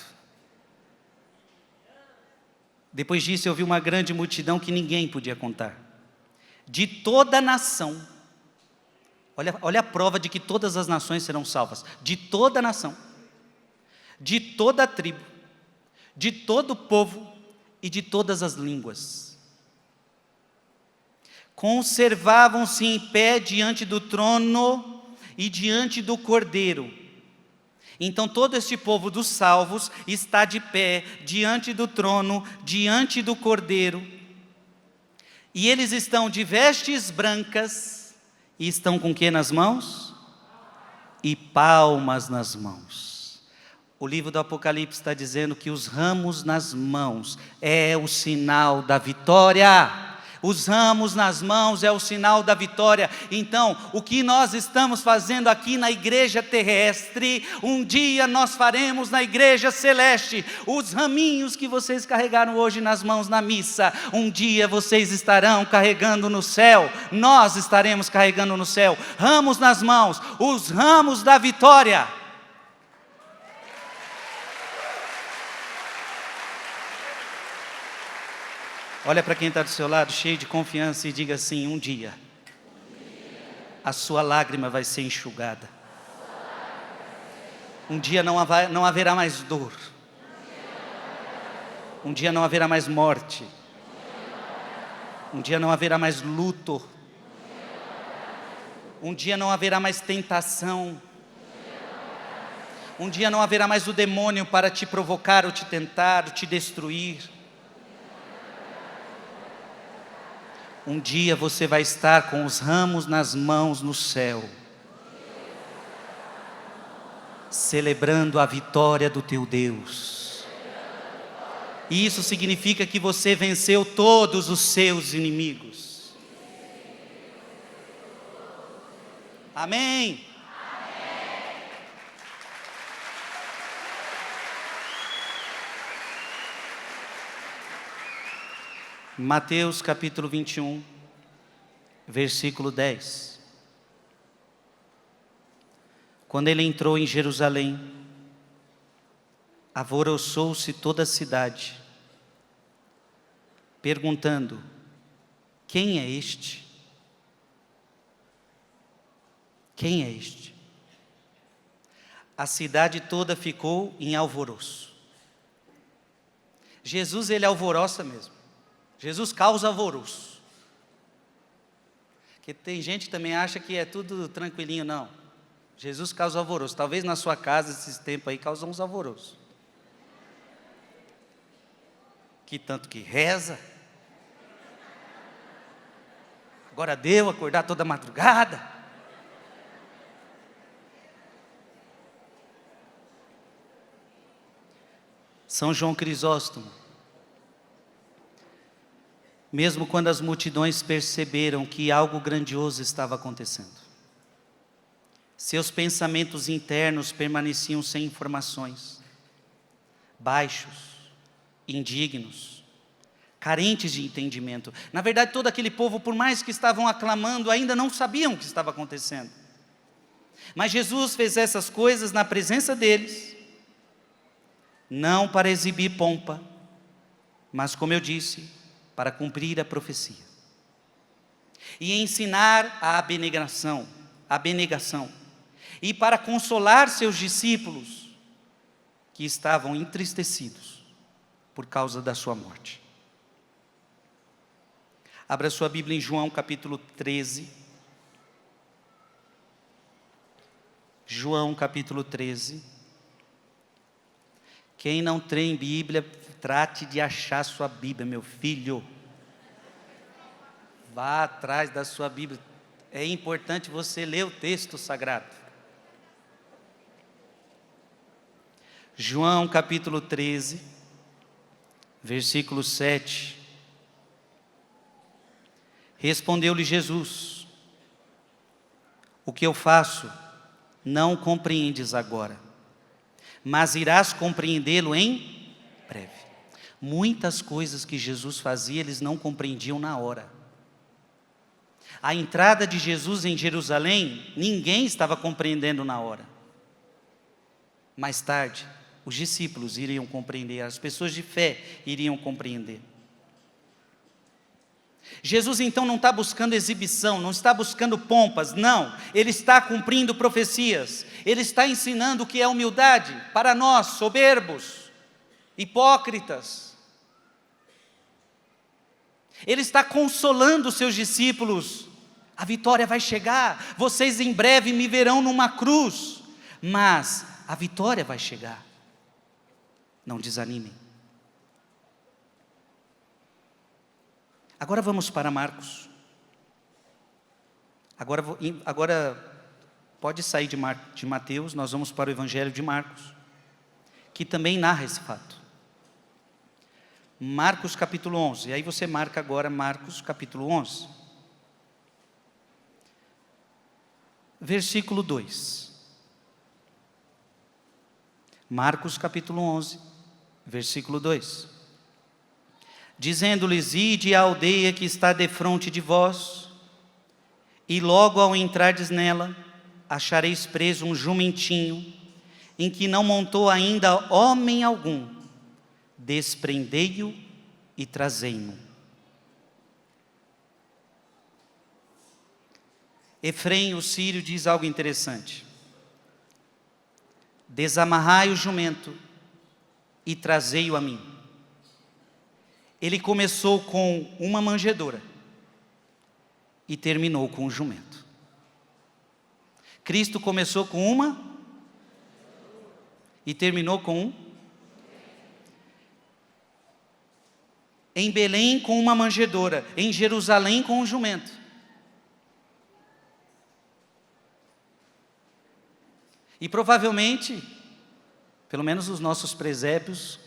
Speaker 1: Depois disso eu vi uma grande multidão que ninguém podia contar. De toda a nação. Olha a prova de que todas as nações serão salvas. De toda a nação. De toda a tribo. De todo o povo e de todas as línguas. Conservavam-se em pé diante do trono e diante do Cordeiro. Então todo este povo dos salvos está de pé diante do trono, diante do Cordeiro. E eles estão de vestes brancas e estão com o que nas mãos? E palmas nas mãos. O livro do Apocalipse está dizendo que os ramos nas mãos é o sinal da vitória. Os ramos nas mãos é o sinal da vitória. Então, o que nós estamos fazendo aqui na igreja terrestre, um dia nós faremos na igreja celeste. Os raminhos que vocês carregaram hoje nas mãos na missa, um dia vocês estarão carregando no céu. Nós estaremos carregando no céu. Ramos nas mãos, os ramos da vitória. Olha para quem está do seu lado, cheio de confiança, e diga assim: um dia a sua lágrima vai ser enxugada. Um dia não haverá mais dor. Um dia não haverá mais morte. Um dia não haverá mais luto. Um dia não haverá mais tentação. Um dia não haverá mais o demônio para te provocar, ou te tentar, ou te destruir. Um dia você vai estar com os ramos nas mãos no céu, celebrando a vitória do teu Deus. E isso significa que você venceu todos os seus inimigos. Amém? Mateus capítulo 21, versículo 10. Quando ele entrou em Jerusalém, alvoroçou-se toda a cidade, perguntando: quem é este? Quem é este? A cidade toda ficou em alvoroço. Jesus, ele alvoroça mesmo. Jesus causa alvoroço. Porque tem gente que também acha que é tudo tranquilinho, não. Jesus causa alvoroço. Talvez na sua casa, esses tempos aí, causam uns alvoroços. Que tanto que reza. Agora deu acordar toda madrugada. São João Crisóstomo, mesmo quando as multidões perceberam que algo grandioso estava acontecendo. Seus pensamentos internos permaneciam sem informações, baixos, indignos, carentes de entendimento. Na verdade, todo aquele povo, por mais que estavam aclamando, ainda não sabiam o que estava acontecendo. Mas Jesus fez essas coisas na presença deles, não para exibir pompa, mas, como eu disse, para cumprir a profecia e ensinar a abnegação, e para consolar seus discípulos que estavam entristecidos por causa da sua morte. Abra sua Bíblia em João capítulo 13. João capítulo 13. Quem não tem Bíblia, trate de achar sua Bíblia, meu filho. Vá atrás da sua Bíblia. É importante você ler o texto sagrado. João capítulo 13, versículo 7. Respondeu-lhe Jesus: o que eu faço não compreendes agora, mas irás compreendê-lo em breve. Muitas coisas que Jesus fazia, eles não compreendiam na hora. A entrada de Jesus em Jerusalém, ninguém estava compreendendo na hora. Mais tarde, os discípulos iriam compreender, as pessoas de fé iriam compreender. Jesus então não está buscando exibição, não está buscando pompas, não. Ele está cumprindo profecias. Ele está ensinando o que é humildade para nós, soberbos, hipócritas. Ele está consolando os seus discípulos. A vitória vai chegar. Vocês em breve me verão numa cruz, mas a vitória vai chegar. Não desanimem. Agora vamos para Marcos. Agora pode sair de Mateus, nós vamos para o Evangelho de Marcos, que também narra esse fato. Marcos capítulo 11, e aí você marca agora Marcos capítulo 11. Versículo 2. Marcos capítulo 11, versículo 2. Dizendo-lhes: ide à aldeia que está defronte de vós, e logo ao entrardes nela, achareis preso um jumentinho, em que não montou ainda homem algum. Desprendei-o e trazei-mo. Efrém, o sírio, diz algo interessante: desamarrai o jumento e trazei-o a mim. Ele começou com uma manjedoura e terminou com um jumento. Cristo começou com uma e terminou com um. Em Belém com uma manjedoura, em Jerusalém com um jumento. E provavelmente, pelo menos os nossos presépios,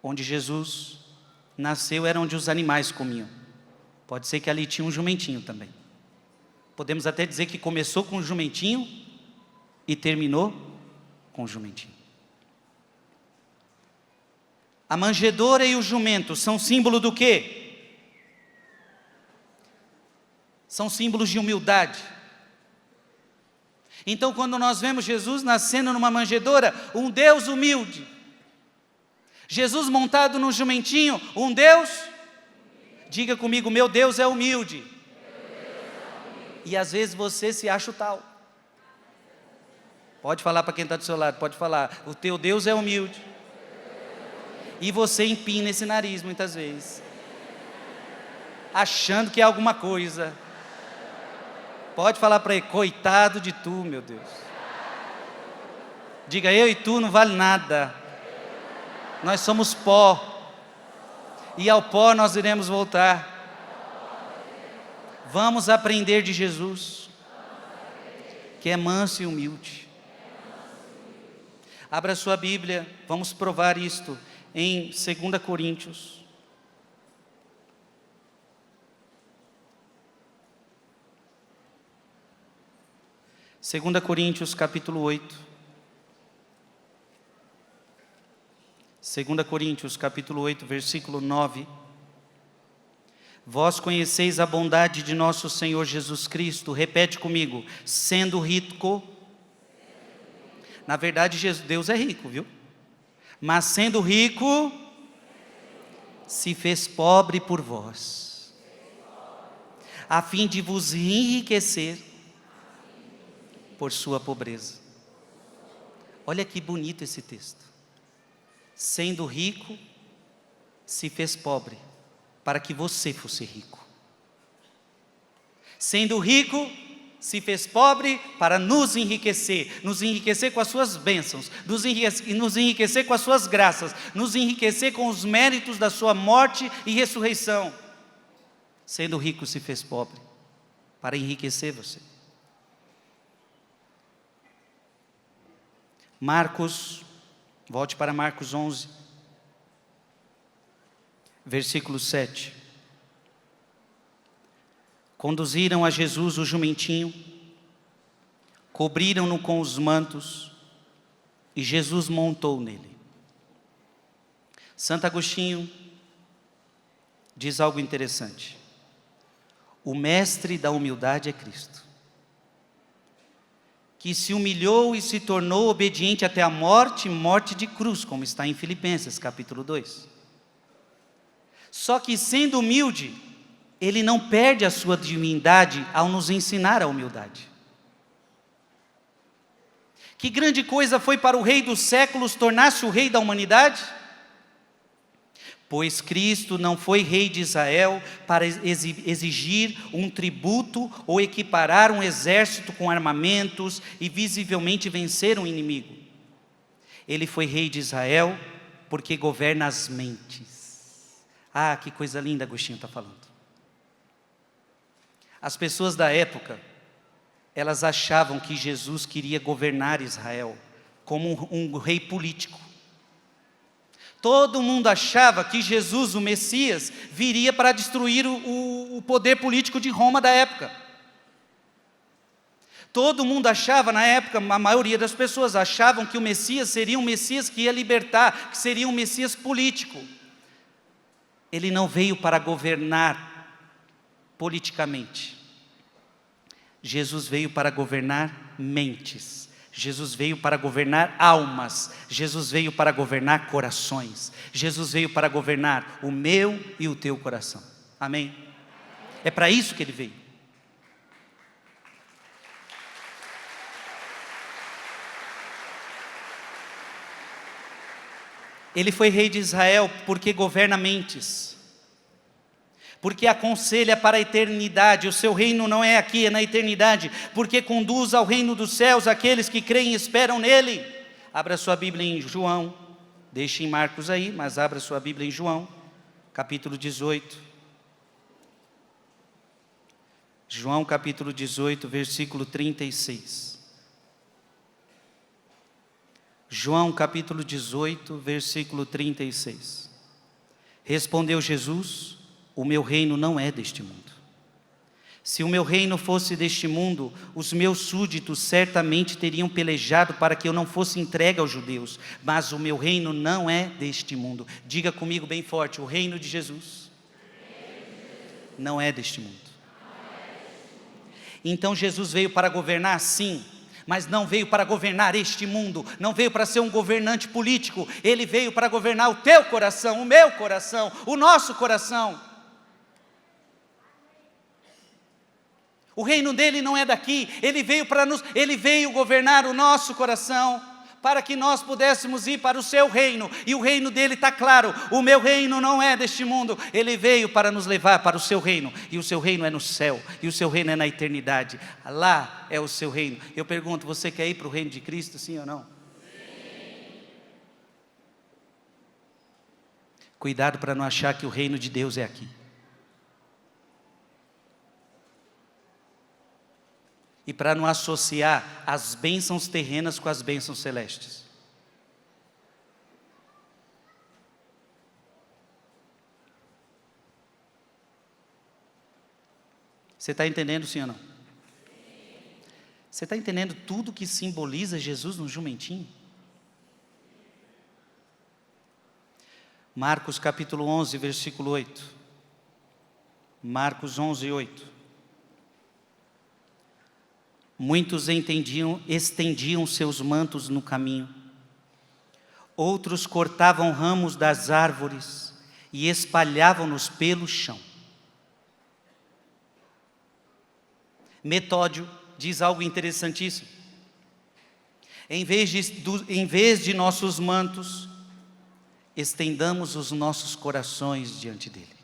Speaker 1: onde Jesus nasceu, era onde os animais comiam. Pode ser que ali tinha um jumentinho também. Podemos até dizer que começou com o jumentinho e terminou com o jumentinho. A manjedoura e o jumento são símbolo do quê? São símbolos de humildade. Então, quando nós vemos Jesus nascendo numa manjedoura, um Deus humilde. Jesus montado num jumentinho, um Deus, diga comigo, meu Deus é humilde. E às vezes você se acha o tal. Pode falar para quem está do seu lado, pode falar, o teu Deus é humilde. E você empina esse nariz muitas vezes, achando que é alguma coisa. Pode falar para ele, coitado de tu, meu Deus. Diga, eu e tu não vale nada. Nós somos pó, e ao pó nós iremos voltar. Vamos aprender de Jesus, que é manso e humilde. Abra sua Bíblia, vamos provar isto em 2 Coríntios, 2 Coríntios capítulo 8. 2 Coríntios capítulo 8, versículo 9. Vós conheceis a bondade de nosso Senhor Jesus Cristo. Repete comigo. Sendo rico. Na verdade, Deus é rico, viu? Mas sendo rico, se fez pobre por vós, a fim de vos enriquecer por sua pobreza. Olha que bonito esse texto. Sendo rico, se fez pobre, para que você fosse rico. Sendo rico, se fez pobre para nos enriquecer com as suas bênçãos, nos enriquecer com as suas graças, nos enriquecer com os méritos da sua morte e ressurreição. Sendo rico, se fez pobre para enriquecer você. Marcos, volte para Marcos 11, versículo 7. Conduziram a Jesus o jumentinho, cobriram-no com os mantos, e Jesus montou nele. Santo Agostinho diz algo interessante. O mestre da humildade é Cristo, que se humilhou e se tornou obediente até a morte, morte de cruz, como está em Filipenses capítulo 2. Só que sendo humilde, ele não perde a sua divindade ao nos ensinar a humildade. Que grande coisa foi para o Rei dos séculos tornar-se o Rei da humanidade? Pois Cristo não foi Rei de Israel para exigir um tributo ou equiparar um exército com armamentos e visivelmente vencer um inimigo. Ele foi Rei de Israel porque governa as mentes. Ah, que coisa linda Agostinho está falando. As pessoas da época, elas achavam que Jesus queria governar Israel como um rei político. Todo mundo achava que Jesus, o Messias, viria para destruir o poder político de Roma da época. Todo mundo achava, na época, a maioria das pessoas achavam que o Messias seria um Messias que ia libertar, que seria um Messias político. Ele não veio para governar politicamente. Jesus veio para governar mentes. Jesus veio para governar almas. Jesus veio para governar corações. Jesus veio para governar o meu e o teu coração. Amém? É para isso que ele veio. Ele foi rei de Israel porque governa mentes, porque aconselha para a eternidade. O seu reino não é aqui, é na eternidade, porque conduz ao reino dos céus aqueles que creem e esperam nele. Abra sua Bíblia em João, deixe em Marcos aí, mas abra sua Bíblia em João, capítulo 18. João capítulo 18, versículo 36. João capítulo 18, versículo 36. Respondeu Jesus: o meu reino não é deste mundo. Se o meu reino fosse deste mundo, os meus súditos certamente teriam pelejado para que eu não fosse entregue aos judeus. Mas o meu reino não é deste mundo. Diga comigo bem forte: o reino de Jesus não é deste mundo. Então Jesus veio para governar, sim, mas não veio para governar este mundo, não veio para ser um governante político. Ele veio para governar o teu coração, o meu coração, o nosso coração. O reino dele não é daqui. Ele veio governar o nosso coração, para que nós pudéssemos ir para o seu reino, e o reino dele está claro: o meu reino não é deste mundo. Ele veio para nos levar para o seu reino, e o seu reino é no céu, e o seu reino é na eternidade. Lá é o seu reino. Eu pergunto, você quer ir para o reino de Cristo, sim ou não? Sim. Cuidado para não achar que o reino de Deus é aqui. E para não associar as bênçãos terrenas com as bênçãos celestes. Você está entendendo, sim ou não? Você está entendendo tudo que simboliza Jesus no jumentinho? Marcos capítulo 11, versículo 8. Marcos 11, 8. Muitos estendiam seus mantos no caminho. Outros cortavam ramos das árvores e espalhavam-nos pelo chão. Metódio diz algo interessantíssimo. Em vez de nossos mantos, estendamos os nossos corações diante dele.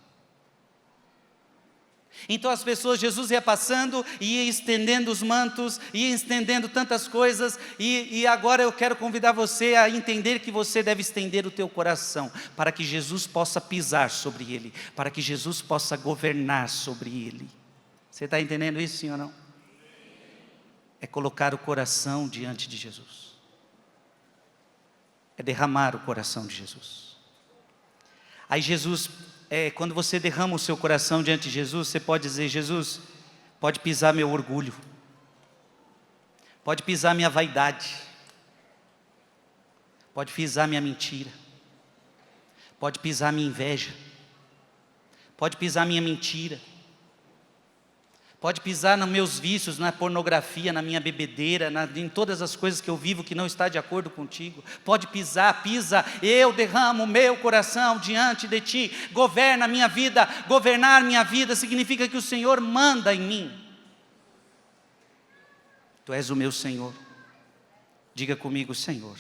Speaker 1: Então as pessoas, Jesus ia passando, ia estendendo os mantos, ia estendendo tantas coisas, e agora eu quero convidar você a entender que você deve estender o teu coração, para que Jesus possa pisar sobre ele, para que Jesus possa governar sobre ele. Você está entendendo isso, sim ou não? É colocar o coração diante de Jesus. É derramar o coração de Jesus. Aí Jesus, quando você derrama o seu coração diante de Jesus, você pode dizer: Jesus, pode pisar meu orgulho, pode pisar minha vaidade, pode pisar minha mentira, pode pisar minha inveja, pode pisar minha mentira, pode pisar nos meus vícios, na pornografia, na minha bebedeira, em todas as coisas que eu vivo que não está de acordo contigo. Pode pisar, pisa. Eu derramo o meu coração diante de ti. Governa a minha vida. Governar minha vida significa que o Senhor manda em mim. Tu és o meu Senhor. Diga comigo: Senhor,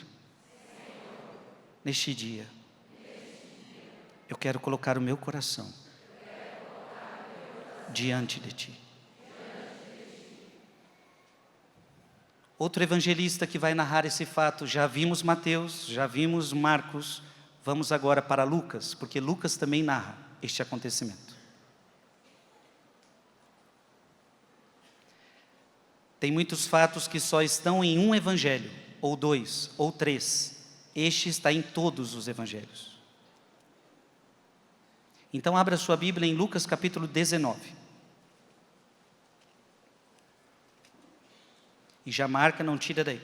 Speaker 1: neste dia, eu quero colocar o meu coração diante de ti. Outro evangelista que vai narrar esse fato, já vimos Mateus, já vimos Marcos, vamos agora para Lucas, porque Lucas também narra este acontecimento. Tem muitos fatos que só estão em um evangelho, ou dois, ou três. Este está em todos os evangelhos. Então abra sua Bíblia em Lucas capítulo 19. E já marca, não tira daí.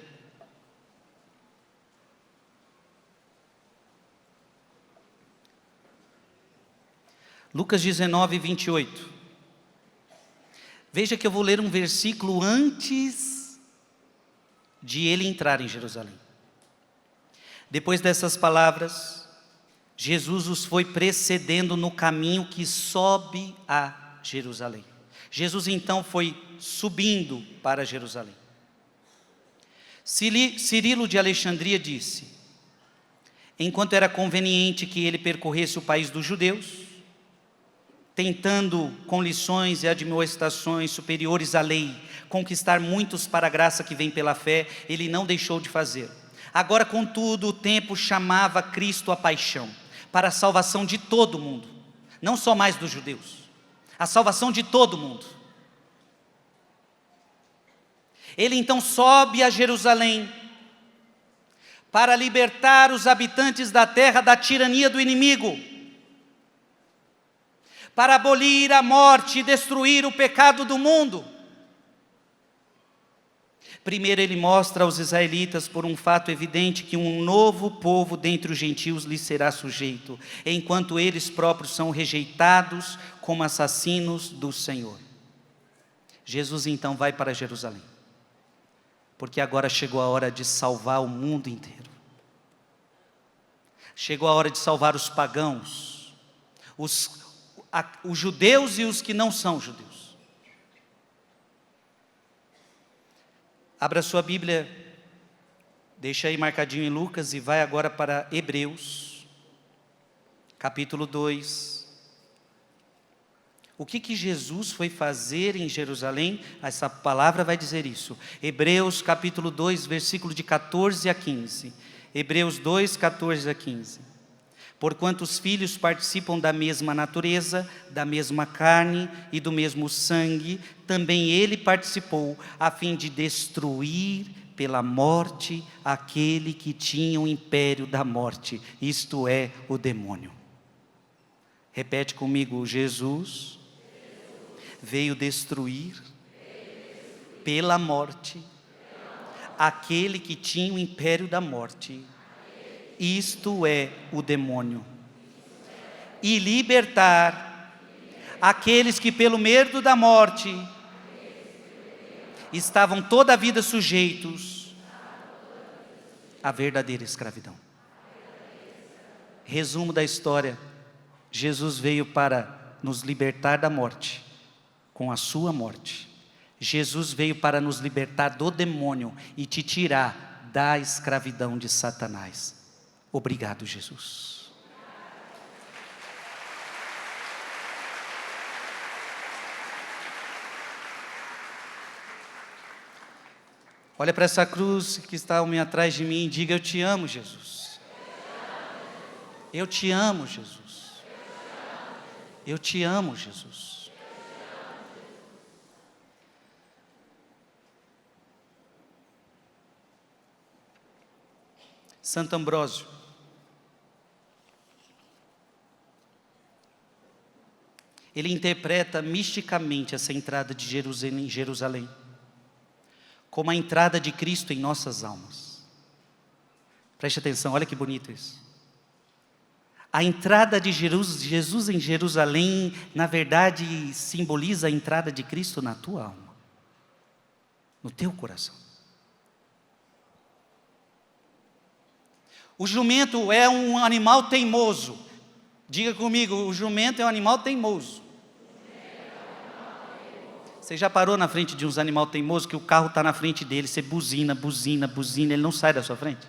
Speaker 1: Lucas 19, 28. Veja que eu vou ler um versículo antes de ele entrar em Jerusalém. Depois dessas palavras, Jesus os foi precedendo no caminho que sobe a Jerusalém. Jesus então foi subindo para Jerusalém. Cirilo de Alexandria disse: enquanto era conveniente que ele percorresse o país dos judeus, tentando com lições e admoestações superiores à lei, conquistar muitos para a graça que vem pela fé, ele não deixou de fazer. Agora, contudo, o tempo chamava Cristo à paixão, para a salvação de todo mundo, não só mais dos judeus, a salvação de todo mundo. Ele então sobe a Jerusalém para libertar os habitantes da terra da tirania do inimigo, para abolir a morte e destruir o pecado do mundo. Primeiro ele mostra aos israelitas por um fato evidente que um novo povo dentre os gentios lhes será sujeito, enquanto eles próprios são rejeitados como assassinos do Senhor. Jesus então vai para Jerusalém, porque agora chegou a hora de salvar o mundo inteiro. Chegou a hora de salvar os pagãos, os judeus e os que não são judeus. Abra sua Bíblia, deixa aí marcadinho em Lucas e vai agora para Hebreus, capítulo 2. O que Jesus foi fazer em Jerusalém? Essa palavra vai dizer isso. Hebreus capítulo 2, versículo de 14 a 15. Hebreus 2, 14 a 15. Porquanto os filhos participam da mesma natureza, da mesma carne e do mesmo sangue, também ele participou, a fim de destruir pela morte aquele que tinha o império da morte, isto é, o demônio. Repete comigo: Jesus veio destruir pela morte aquele que tinha o império da morte, isto é, o demônio, e libertar aqueles que pelo medo da morte estavam toda a vida sujeitos à verdadeira escravidão. Resumo da história: Jesus veio para nos libertar da morte, com a sua morte. Jesus veio para nos libertar do demônio e te tirar da escravidão de Satanás. Obrigado, Jesus. Olha para essa cruz que está atrás de mim e diga: eu te amo, Jesus. Eu te amo, Jesus. Eu te amo, Jesus. Santo Ambrósio, ele interpreta misticamente essa entrada de Jerusalém como a entrada de Cristo em nossas almas. Preste atenção, olha que bonito isso. A entrada de Jesus em Jerusalém, na verdade, simboliza a entrada de Cristo na tua alma, no teu coração. O jumento é um animal teimoso. Diga comigo, o jumento é um animal teimoso. Você já parou na frente de uns animais teimosos que o carro está na frente dele, você buzina, buzina, buzina, ele não sai da sua frente?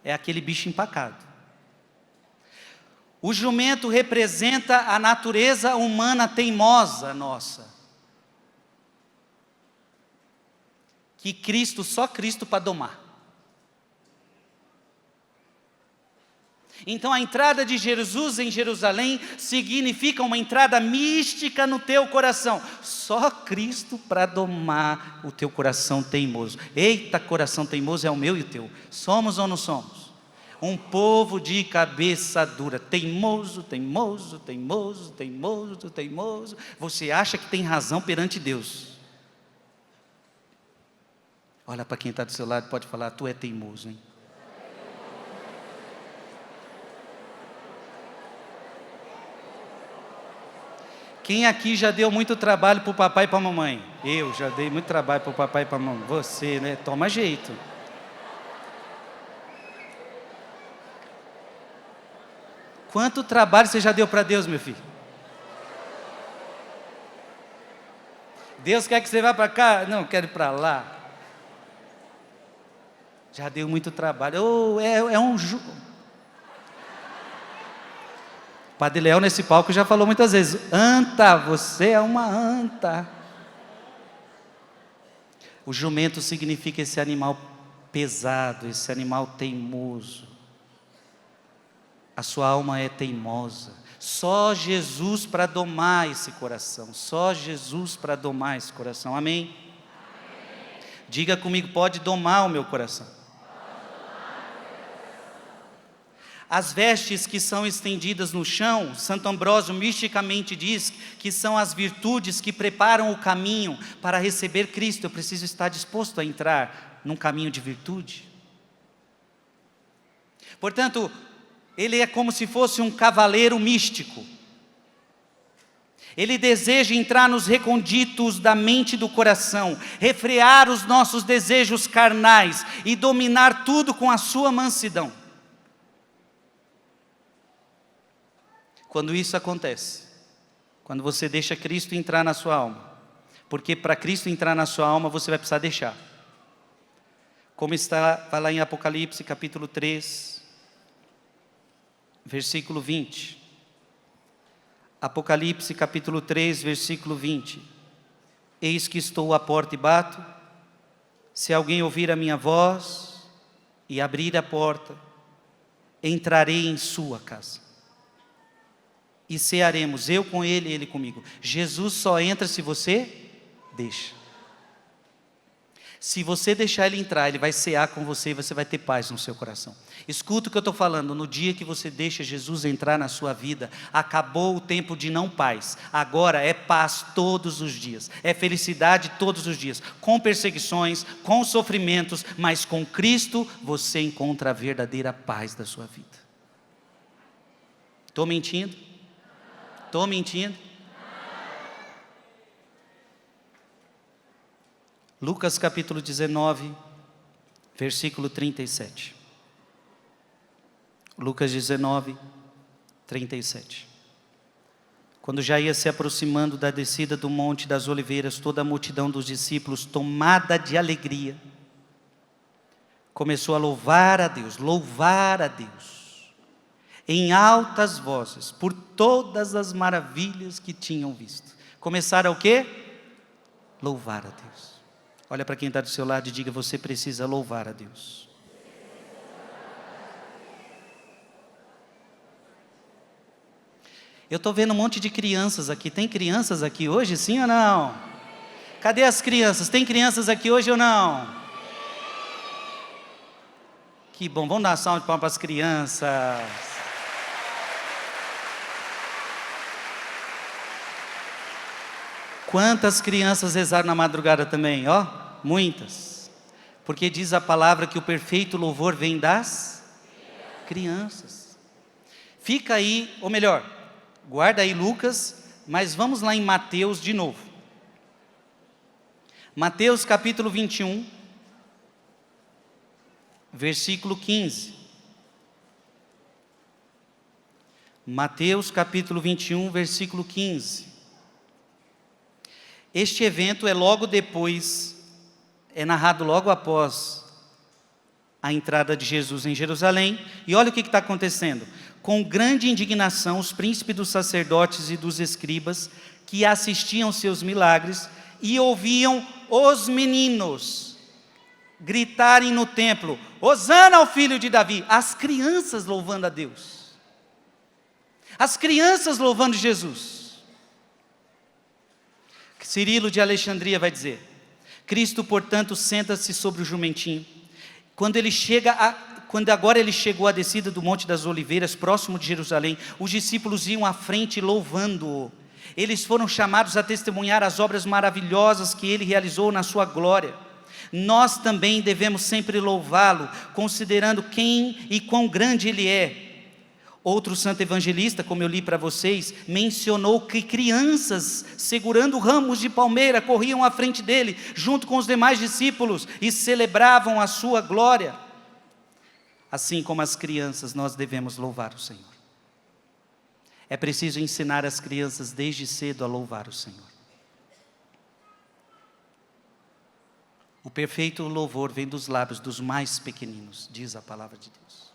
Speaker 1: É aquele bicho empacado. O jumento representa a natureza humana teimosa nossa. Que Cristo, só Cristo para domar. Então a entrada de Jesus em Jerusalém significa uma entrada mística no teu coração. Só Cristo para domar o teu coração teimoso. Eita, coração teimoso é o meu e o teu. Somos ou não somos? Um povo de cabeça dura. Teimoso, teimoso, teimoso, teimoso, teimoso. Você acha que tem razão perante Deus. Olha para quem está do seu lado, pode falar: tu é teimoso, hein? Quem aqui já deu muito trabalho para o papai e para a mamãe? Eu já dei muito trabalho para o papai e para a mamãe. Você, né? Toma jeito. Quanto trabalho você já deu para Deus, meu filho? Deus quer que você vá para cá? Não, quero ir para lá. Já deu muito trabalho. Oh, é um... Padre Léo nesse palco já falou muitas vezes: anta, você é uma anta. O jumento significa esse animal pesado, esse animal teimoso. A sua alma é teimosa. Só Jesus para domar esse coração. Só Jesus para domar esse coração. Amém? Amém. Diga comigo: pode domar o meu coração. As vestes que são estendidas no chão, Santo Ambrósio misticamente diz que são as virtudes que preparam o caminho para receber Cristo. Eu preciso estar disposto a entrar num caminho de virtude. Portanto, ele é como se fosse um cavaleiro místico. Ele deseja entrar nos recônditos da mente e do coração, refrear os nossos desejos carnais e dominar tudo com a sua mansidão. Quando isso acontece, quando você deixa Cristo entrar na sua alma, porque para Cristo entrar na sua alma você vai precisar deixar. Como vai lá em Apocalipse capítulo 3, versículo 20. Apocalipse capítulo 3, versículo 20. Eis que estou à porta e bato. Se alguém ouvir a minha voz e abrir a porta, entrarei em sua casa. E cearemos, eu com ele e ele comigo. Jesus só entra se você deixa. Se você deixar ele entrar, ele vai cear com você e você vai ter paz no seu coração. Escuta o que eu estou falando, no dia que você deixa Jesus entrar na sua vida, acabou o tempo de não paz, agora é paz todos os dias, é felicidade todos os dias, com perseguições, com sofrimentos, mas com Cristo você encontra a verdadeira paz da sua vida. Estou mentindo? Estou mentindo? Lucas capítulo 19, versículo 37. Lucas 19, 37. Quando já ia se aproximando da descida do Monte das Oliveiras, toda a multidão dos discípulos, tomada de alegria, começou a louvar a Deus, em altas vozes, por todas as maravilhas que tinham visto. Começaram o quê? Louvar a Deus. Olha para quem está do seu lado e diga: você precisa louvar a Deus. Eu estou vendo um monte de crianças aqui. Tem crianças aqui hoje, sim ou não? Cadê as crianças? Tem crianças aqui hoje ou não? Que bom, vamos dar uma salva de palmas para as crianças. Quantas crianças rezaram na madrugada também? Ó, muitas. Porque diz a palavra que o perfeito louvor vem das crianças. Fica aí, ou melhor, guarda aí Lucas, mas vamos lá em Mateus de novo. Mateus capítulo 21, versículo 15. Mateus capítulo 21, versículo 15. Este evento é logo depois, é narrado logo após a entrada de Jesus em Jerusalém. E olha o que está acontecendo. Com grande indignação, os príncipes dos sacerdotes e dos escribas, que assistiam seus milagres, e ouviam os meninos gritarem no templo: Hosana ao filho de Davi. As crianças louvando a Deus. As crianças louvando Jesus. Cirilo de Alexandria vai dizer: Cristo, portanto, senta-se sobre o jumentinho. Quando agora ele chegou à descida do Monte das Oliveiras, próximo de Jerusalém, os discípulos iam à frente louvando-o. Eles foram chamados a testemunhar as obras maravilhosas que ele realizou na sua glória. Nós também devemos sempre louvá-lo, considerando quem e quão grande ele é. Outro santo evangelista, como eu li para vocês, mencionou que crianças segurando ramos de palmeira corriam à frente dele, junto com os demais discípulos, e celebravam a sua glória. Assim como as crianças, nós devemos louvar o Senhor. É preciso ensinar as crianças desde cedo a louvar o Senhor. O perfeito louvor vem dos lábios dos mais pequeninos, diz a palavra de Deus.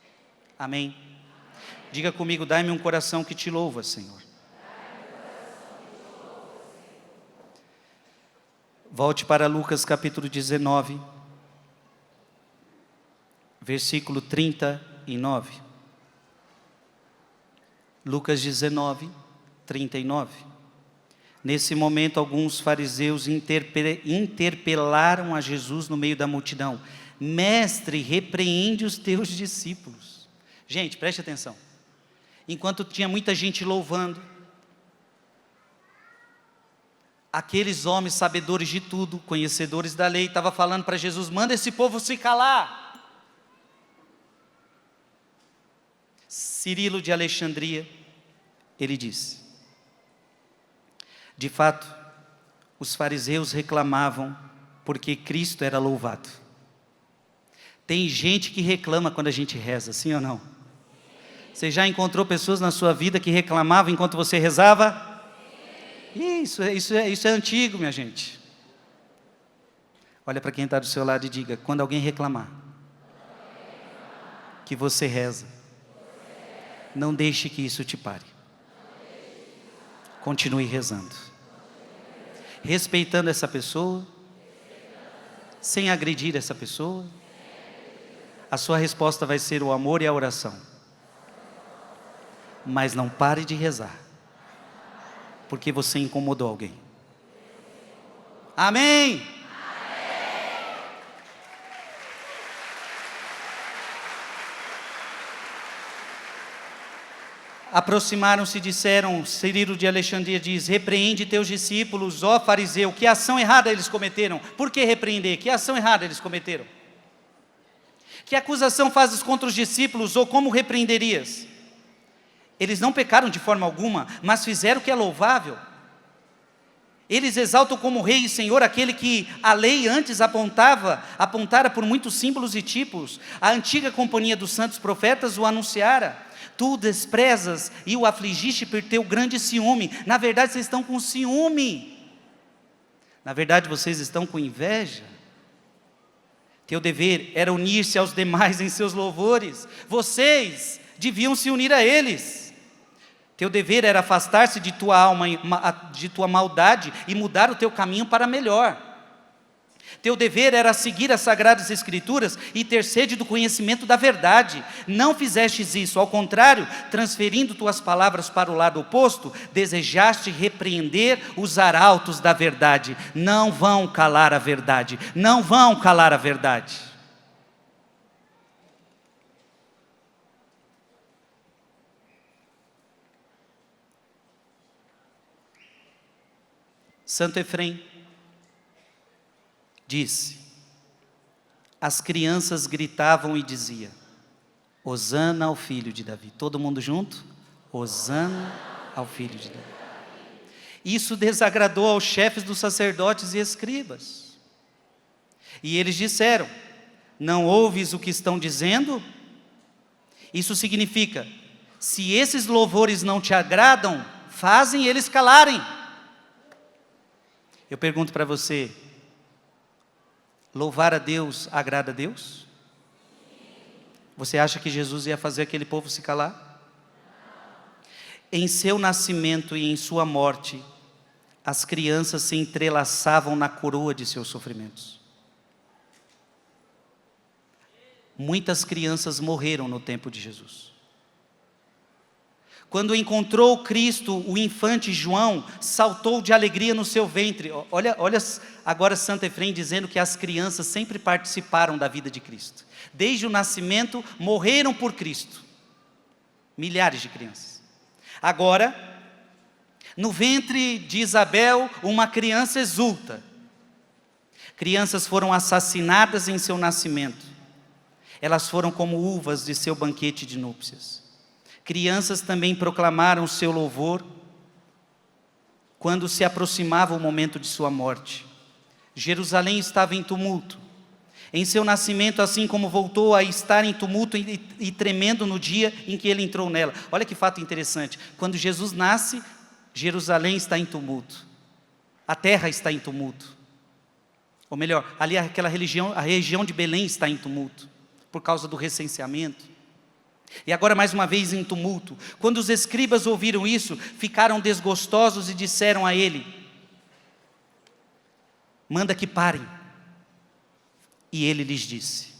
Speaker 1: Amém? Diga comigo: dai-me um coração que te louva, Senhor. Volte para Lucas capítulo 19, versículo 39. Lucas 19, 39. Nesse momento, alguns fariseus interpelaram a Jesus no meio da multidão: Mestre, repreende os teus discípulos. Gente, preste atenção. Enquanto tinha muita gente louvando, aqueles homens sabedores de tudo, conhecedores da lei, estavam falando para Jesus: manda esse povo se calar. Cirilo de Alexandria, ele disse: de fato, os fariseus reclamavam porque Cristo era louvado. Tem gente que reclama quando a gente reza, sim ou não? Você já encontrou pessoas na sua vida que reclamavam enquanto você rezava? Isso é antigo, minha gente. Olha para quem está do seu lado e diga: quando alguém reclamar que você reza, não deixe que isso te pare. Continue rezando, respeitando essa pessoa, sem agredir essa pessoa. A sua resposta vai ser o amor e a oração. Mas não pare de rezar, porque você incomodou alguém. Amém? aproximaram-se e disseram, Cirilo de Alexandria diz, repreende teus discípulos, ó fariseu. Que ação errada eles cometeram? Por que repreender? Que ação errada eles cometeram? Que acusação fazes contra os discípulos, ou como repreenderias? Eles não pecaram de forma alguma, mas fizeram o que é louvável. Eles exaltam como Rei e Senhor aquele que a lei antes apontara por muitos símbolos e tipos. A antiga companhia dos santos profetas o anunciara. Tu o desprezas e o afligiste por teu grande ciúme. Na verdade, vocês estão com ciúme. Na verdade, vocês estão com inveja. Teu dever era unir-se aos demais em seus louvores. Vocês deviam se unir a eles. Teu dever era afastar-se de tua alma, de tua maldade e mudar o teu caminho para melhor. Teu dever era seguir as sagradas escrituras e ter sede do conhecimento da verdade. Não fizestes isso, ao contrário, transferindo tuas palavras para o lado oposto, desejaste repreender os arautos da verdade. Não vão calar a verdade, não vão calar a verdade. Santo Efrem disse, as crianças gritavam e diziam, Hosana ao filho de Davi. Todo mundo junto? Hosana ao filho de Davi. Isso desagradou aos chefes dos sacerdotes e escribas. E eles disseram, não ouves o que estão dizendo? Isso significa, se esses louvores não te agradam, fazem eles calarem. Eu pergunto para você, louvar a Deus agrada a Deus? Você acha que Jesus ia fazer aquele povo se calar? Em seu nascimento e em sua morte, as crianças se entrelaçavam na coroa de seus sofrimentos. Muitas crianças morreram no tempo de Jesus. Quando encontrou Cristo, o infante João saltou de alegria no seu ventre. Olha agora Santo Efrem dizendo que as crianças sempre participaram da vida de Cristo. Desde o nascimento, morreram por Cristo. Milhares de crianças. Agora, no ventre de Isabel, uma criança exulta. Crianças foram assassinadas em seu nascimento. Elas foram como uvas de seu banquete de núpcias. Crianças também proclamaram o seu louvor quando se aproximava o momento de sua morte. Jerusalém estava em tumulto. Em seu nascimento, assim como voltou a estar em tumulto e tremendo no dia em que ele entrou nela. Olha que fato interessante. Quando Jesus nasce, Jerusalém está em tumulto. A terra está em tumulto. Ou melhor, ali a região de Belém está em tumulto, por causa do recenseamento. E agora mais uma vez em tumulto. Quando os escribas ouviram isso, ficaram desgostosos e disseram a ele, manda que parem. E ele lhes disse,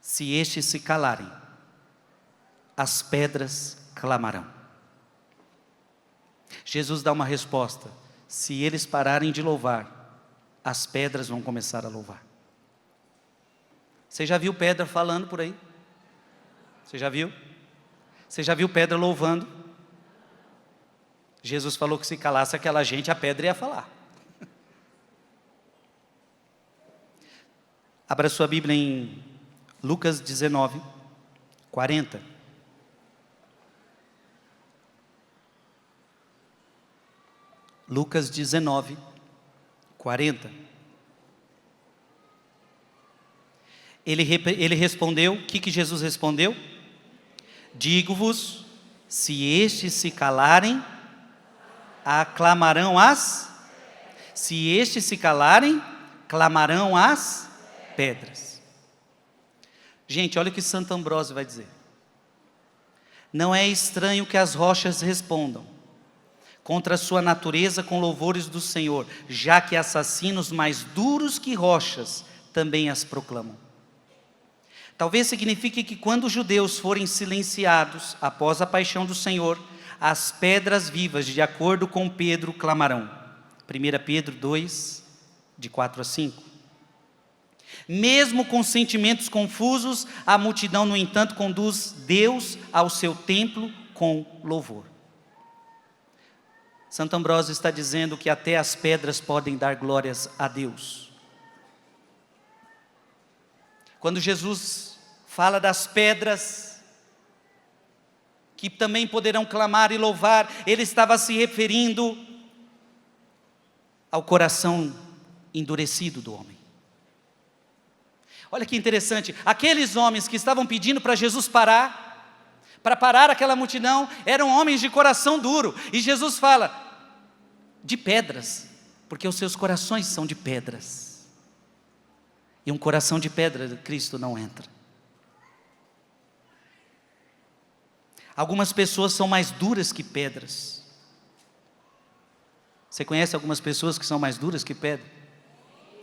Speaker 1: se estes se calarem, as pedras clamarão. Jesus dá uma resposta, se eles pararem de louvar, as pedras vão começar a louvar. Você já viu pedra falando por aí? Você já viu? Você já viu pedra louvando? Jesus falou que se calasse aquela gente, a pedra ia falar. Abra sua Bíblia em Lucas 19, 40. Lucas 19, 40. Ele respondeu, o que Jesus respondeu? Digo-vos, se estes se calarem, aclamarão se estes se calarem, clamarão as pedras. Gente, olha o que Santo Ambrósio vai dizer. Não é estranho que as rochas respondam contra a sua natureza com louvores do Senhor, já que assassinos mais duros que rochas também as proclamam. Talvez signifique que quando os judeus forem silenciados após a paixão do Senhor, as pedras vivas, de acordo com Pedro, clamarão. 1 Pedro 2, de 4 a 5. Mesmo com sentimentos confusos, a multidão, no entanto, conduz Deus ao seu templo com louvor. Santo Ambrósio está dizendo que até as pedras podem dar glórias a Deus. Quando Jesus fala das pedras, que também poderão clamar e louvar, ele estava se referindo ao coração endurecido do homem. Olha que interessante, aqueles homens que estavam pedindo para Jesus parar, para parar aquela multidão, eram homens de coração duro, e Jesus fala, de pedras, porque os seus corações são de pedras, e um coração de pedra, Cristo não entra. Algumas pessoas são mais duras que pedras. Você conhece algumas pessoas que são mais duras que pedra?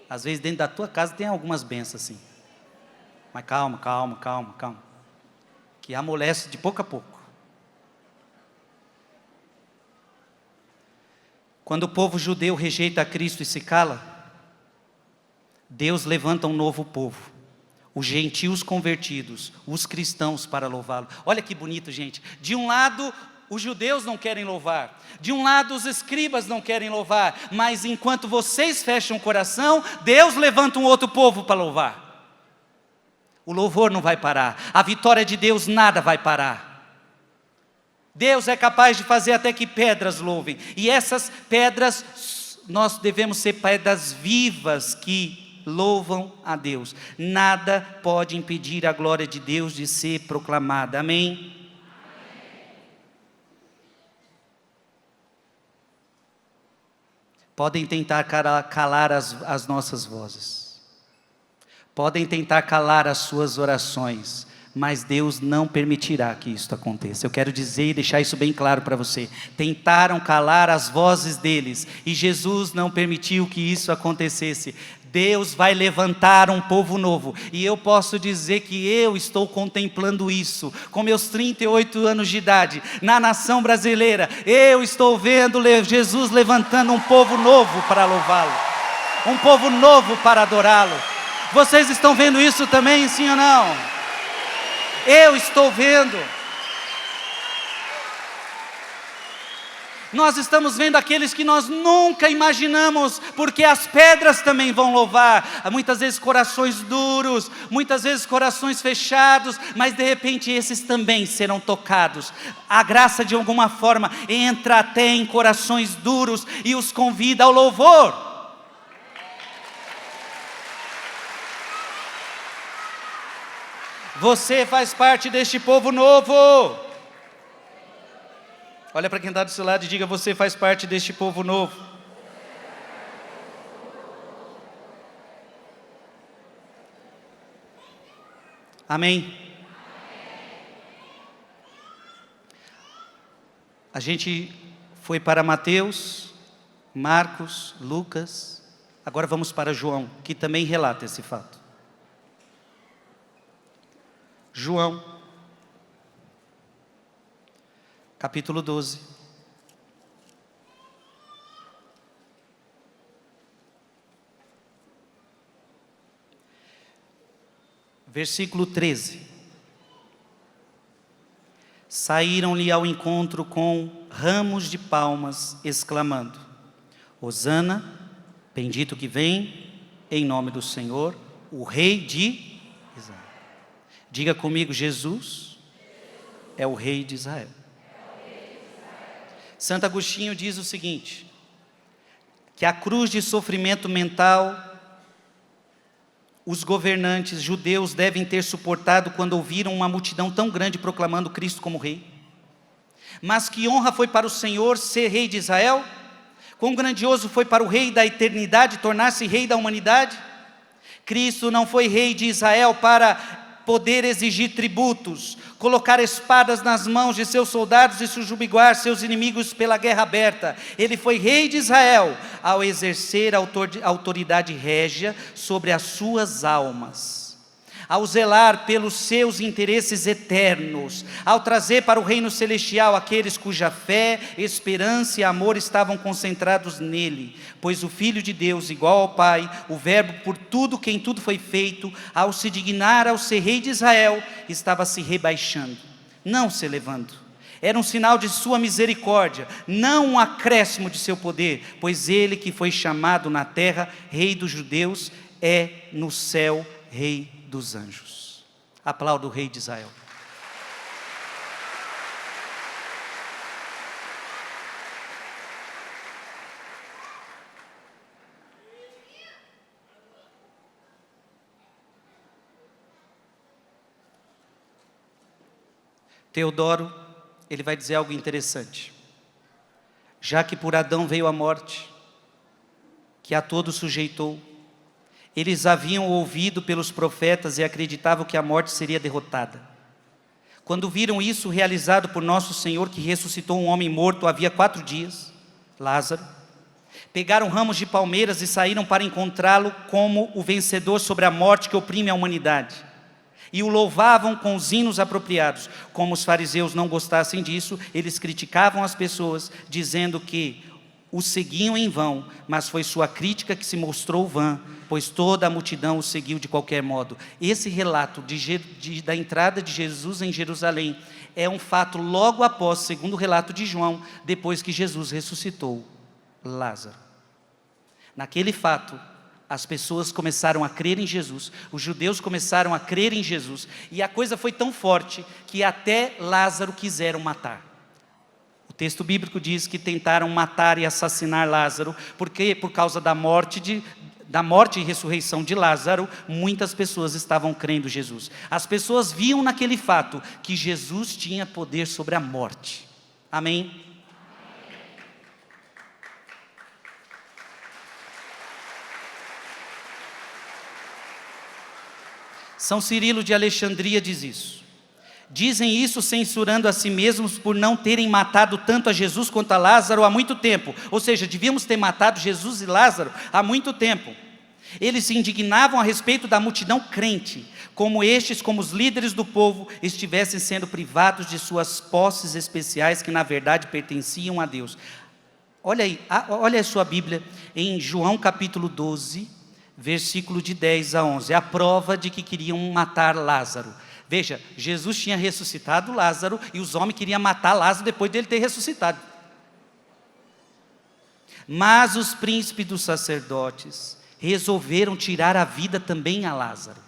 Speaker 1: Às vezes dentro da tua casa tem algumas bênçãos assim, mas calma, que amolece de pouco a pouco. Quando o povo judeu rejeita a Cristo e se cala, Deus levanta um novo povo, os gentios convertidos, os cristãos, para louvá-lo. Olha que bonito, gente. De um lado, os judeus não querem louvar, de um lado os escribas não querem louvar, mas enquanto vocês fecham o coração, Deus levanta um outro povo para louvar. O louvor não vai parar, a vitória de Deus nada vai parar. Deus é capaz de fazer até que pedras louvem, e essas pedras, nós devemos ser pedras vivas que louvam a Deus. Nada pode impedir a glória de Deus de ser proclamada, amém? Podem tentar calar as nossas vozes, podem tentar calar as suas orações, mas Deus não permitirá que isso aconteça. Eu quero dizer e deixar isso bem claro para você. Tentaram calar as vozes deles, e Jesus não permitiu que isso acontecesse. Deus vai levantar um povo novo, e eu posso dizer que eu estou contemplando isso, com meus 38 anos de idade, na nação brasileira, eu estou vendo Jesus levantando um povo novo para louvá-lo, um povo novo para adorá-lo. Vocês estão vendo isso também, sim ou não? Eu estou vendo. Nós estamos vendo aqueles que nós nunca imaginamos, porque as pedras também vão louvar. Muitas vezes corações duros, muitas vezes corações fechados, mas de repente esses também serão tocados. A graça de alguma forma entra até em corações duros e os convida ao louvor. Você faz parte deste povo novo. Olha para quem está do seu lado e diga: você faz parte deste povo novo. Amém? A gente foi para Mateus, Marcos, Lucas, agora vamos para João, que também relata esse fato. João, capítulo 12. Versículo 13. Saíram-lhe ao encontro com ramos de palmas, exclamando: Hosana, bendito que vem em nome do Senhor, o Rei de Israel. Diga comigo: Jesus é o Rei de Israel. Santo Agostinho diz o seguinte: que a cruz de sofrimento mental os governantes judeus devem ter suportado quando ouviram uma multidão tão grande proclamando Cristo como Rei. Mas que honra foi para o Senhor ser Rei de Israel? Quão grandioso foi para o Rei da eternidade tornar-se Rei da humanidade? Cristo não foi Rei de Israel para poder exigir tributos, colocar espadas nas mãos de seus soldados e subjugar seus inimigos pela guerra aberta. Ele foi Rei de Israel ao exercer a autoridade régia sobre as suas almas, ao zelar pelos seus interesses eternos, ao trazer para o reino celestial aqueles cuja fé, esperança e amor estavam concentrados nele, pois o Filho de Deus, igual ao Pai, o Verbo por tudo quem tudo foi feito, ao se dignar ao ser Rei de Israel, estava se rebaixando, não se elevando. Era um sinal de sua misericórdia, não um acréscimo de seu poder, pois ele que foi chamado na terra Rei dos Judeus, é no céu Rei dos anjos. Aplauda o Rei de Israel. Teodoro, ele vai dizer algo interessante. Já que por Adão veio a morte, que a todos sujeitou, eles haviam ouvido pelos profetas e acreditavam que a morte seria derrotada. Quando viram isso realizado por nosso Senhor, que ressuscitou um homem morto havia 4 dias, Lázaro, pegaram ramos de palmeiras e saíram para encontrá-lo como o vencedor sobre a morte que oprime a humanidade. E o louvavam com os hinos apropriados. Como os fariseus não gostassem disso, eles criticavam as pessoas, dizendo que o seguiam em vão, mas foi sua crítica que se mostrou vã, pois toda a multidão o seguiu de qualquer modo. Esse relato da entrada de Jesus em Jerusalém é um fato logo após, segundo o relato de João, depois que Jesus ressuscitou Lázaro. Naquele fato, as pessoas começaram a crer em Jesus, os judeus começaram a crer em Jesus, e a coisa foi tão forte que até Lázaro quiseram matar. O texto bíblico diz que tentaram matar e assassinar Lázaro, porque por causa da morte e ressurreição de Lázaro, muitas pessoas estavam crendo em Jesus. As pessoas viam naquele fato que Jesus tinha poder sobre a morte. Amém? São Cirilo de Alexandria diz isso. Dizem isso censurando a si mesmos por não terem matado tanto a Jesus quanto a Lázaro há muito tempo. Ou seja, devíamos ter matado Jesus e Lázaro há muito tempo. Eles se indignavam a respeito da multidão crente, como os líderes do povo, estivessem sendo privados de suas posses especiais que na verdade pertenciam a Deus. Olha aí, olha a sua Bíblia em João capítulo 12, versículo de 10 a 11, é a prova de que queriam matar Lázaro. Veja, Jesus tinha ressuscitado Lázaro e os homens queriam matar Lázaro depois dele ter ressuscitado. Mas os príncipes dos sacerdotes resolveram tirar a vida também a Lázaro.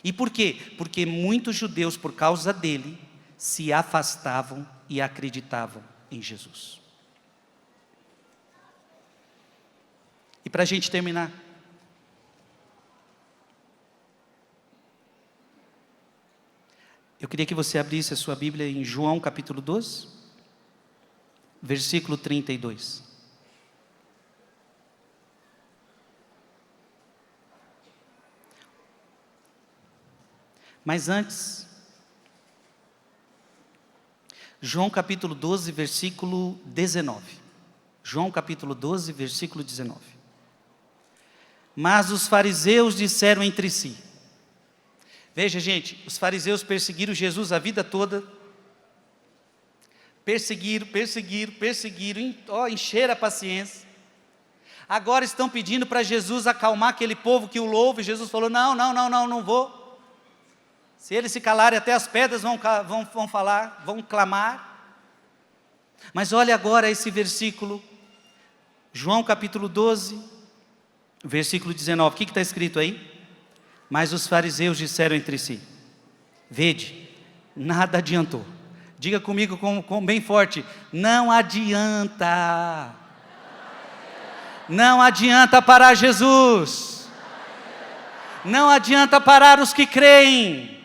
Speaker 1: E por quê? Porque muitos judeus, por causa dele, se afastavam e acreditavam em Jesus. E para a gente terminar, eu queria que você abrisse a sua Bíblia em João capítulo 12, versículo 32. Mas antes, João capítulo 12, versículo 19. João capítulo 12, versículo 19. Mas os fariseus disseram entre si. Veja, gente, os fariseus perseguiram Jesus a vida toda. Perseguiram, encheram a paciência. Agora estão pedindo para Jesus acalmar aquele povo que o louva. E Jesus falou, não vou. Se eles se calarem, até as pedras vão falar, vão clamar. Mas olha agora esse versículo, João capítulo 12, versículo 19, o que está escrito aí? Mas os fariseus disseram entre si, vede, nada adiantou. Diga comigo com bem forte, não adianta. Não adianta parar Jesus. Não adianta parar os que creem.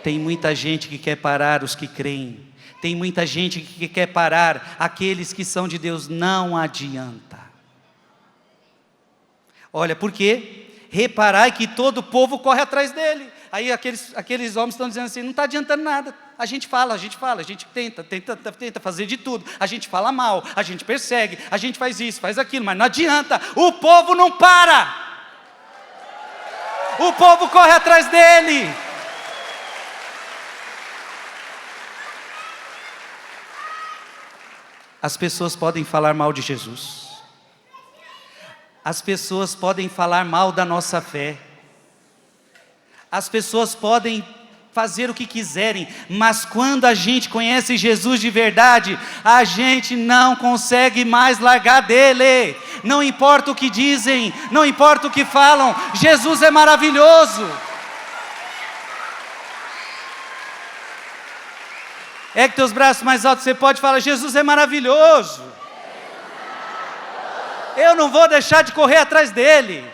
Speaker 1: Tem muita gente que quer parar os que creem. Tem muita gente que quer parar aqueles que são de Deus. Não adianta. Olha, por quê? Reparai que todo o povo corre atrás dele. Aí aqueles homens estão dizendo assim, não está adiantando nada. A gente fala, a gente tenta fazer de tudo. A gente fala mal, a gente persegue, a gente faz isso, faz aquilo, mas não adianta. O povo não para. O povo corre atrás dele. As pessoas podem falar mal de Jesus. As pessoas podem falar mal da nossa fé. As pessoas podem fazer o que quiserem, mas quando a gente conhece Jesus de verdade, a gente não consegue mais largar dele. Não importa o que dizem, não importa o que falam, Jesus é maravilhoso. É que teus braços mais altos, você pode falar: Jesus é maravilhoso. Eu não vou deixar de correr atrás dele.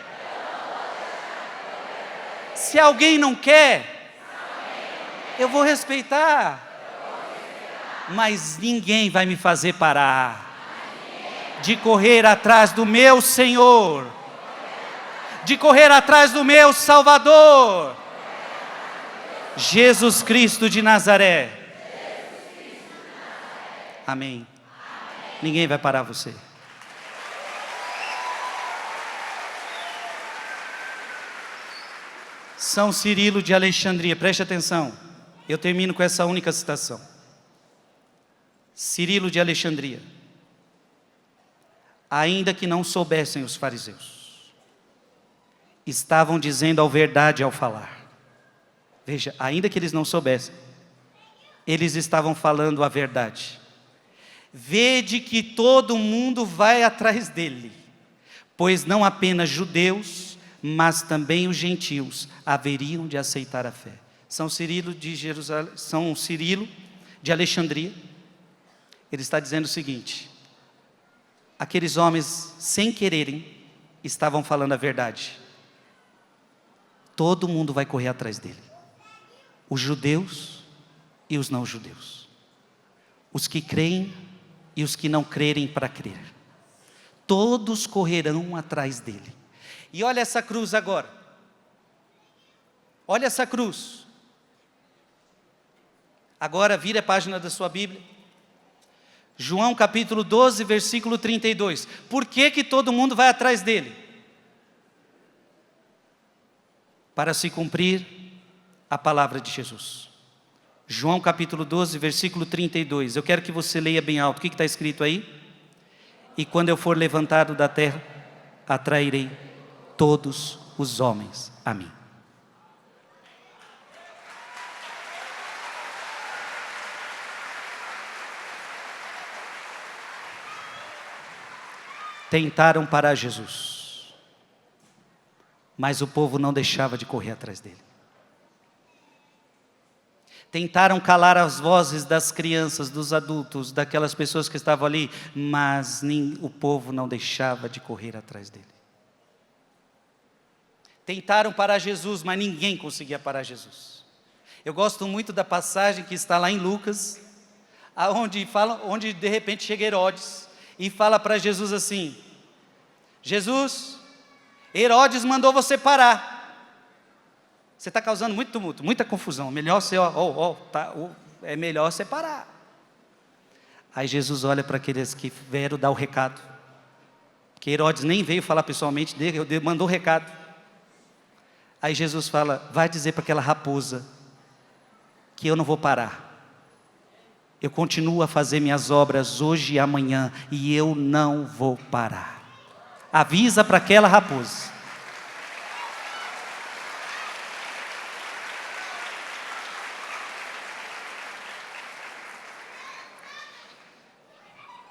Speaker 1: Se alguém não quer, eu vou respeitar. Mas ninguém vai me fazer parar de correr atrás do meu Senhor, de correr atrás do meu Salvador, Jesus Cristo de Nazaré. Amém. Ninguém vai parar você. São Cirilo de Alexandria, preste atenção. Eu termino com essa única citação. Cirilo de Alexandria. Ainda que não soubessem os fariseus, estavam dizendo a verdade ao falar. Veja, ainda que eles não soubessem, eles estavam falando a verdade. Vede que todo mundo vai atrás dele, pois não apenas judeus, mas também os gentios haveriam de aceitar a fé. São Cirilo de Jerusalém, São Cirilo de Alexandria, ele está dizendo o seguinte: aqueles homens, sem quererem, estavam falando a verdade. Todo mundo vai correr atrás dele, os judeus e os não judeus, os que creem e os que não crerem para crer, todos correrão atrás dele. E olha essa cruz agora, olha essa cruz. Agora vira a página da sua Bíblia, João capítulo 12, versículo 32. Por que todo mundo vai atrás dele? Para se cumprir a palavra de Jesus. João capítulo 12, versículo 32. Eu quero que você leia bem alto. O que está escrito aí? E quando eu for levantado da terra, atrairei todos os homens a mim. Tentaram parar Jesus, mas o povo não deixava de correr atrás dele. Tentaram calar as vozes das crianças, dos adultos, daquelas pessoas que estavam ali, mas o povo não deixava de correr atrás dele. Tentaram parar Jesus, mas ninguém conseguia parar Jesus. Eu gosto muito da passagem que está lá em Lucas, onde de repente chega Herodes e fala para Jesus assim: Jesus, Herodes mandou você parar. Você está causando muito tumulto, muita confusão. Melhor você, é melhor você parar. Aí Jesus olha para aqueles que vieram dar o recado, que Herodes nem veio falar pessoalmente dele, mandou o recado. Aí Jesus fala: vai dizer para aquela raposa que eu não vou parar. Eu continuo a fazer minhas obras hoje e amanhã, e eu não vou parar. Avisa para aquela raposa.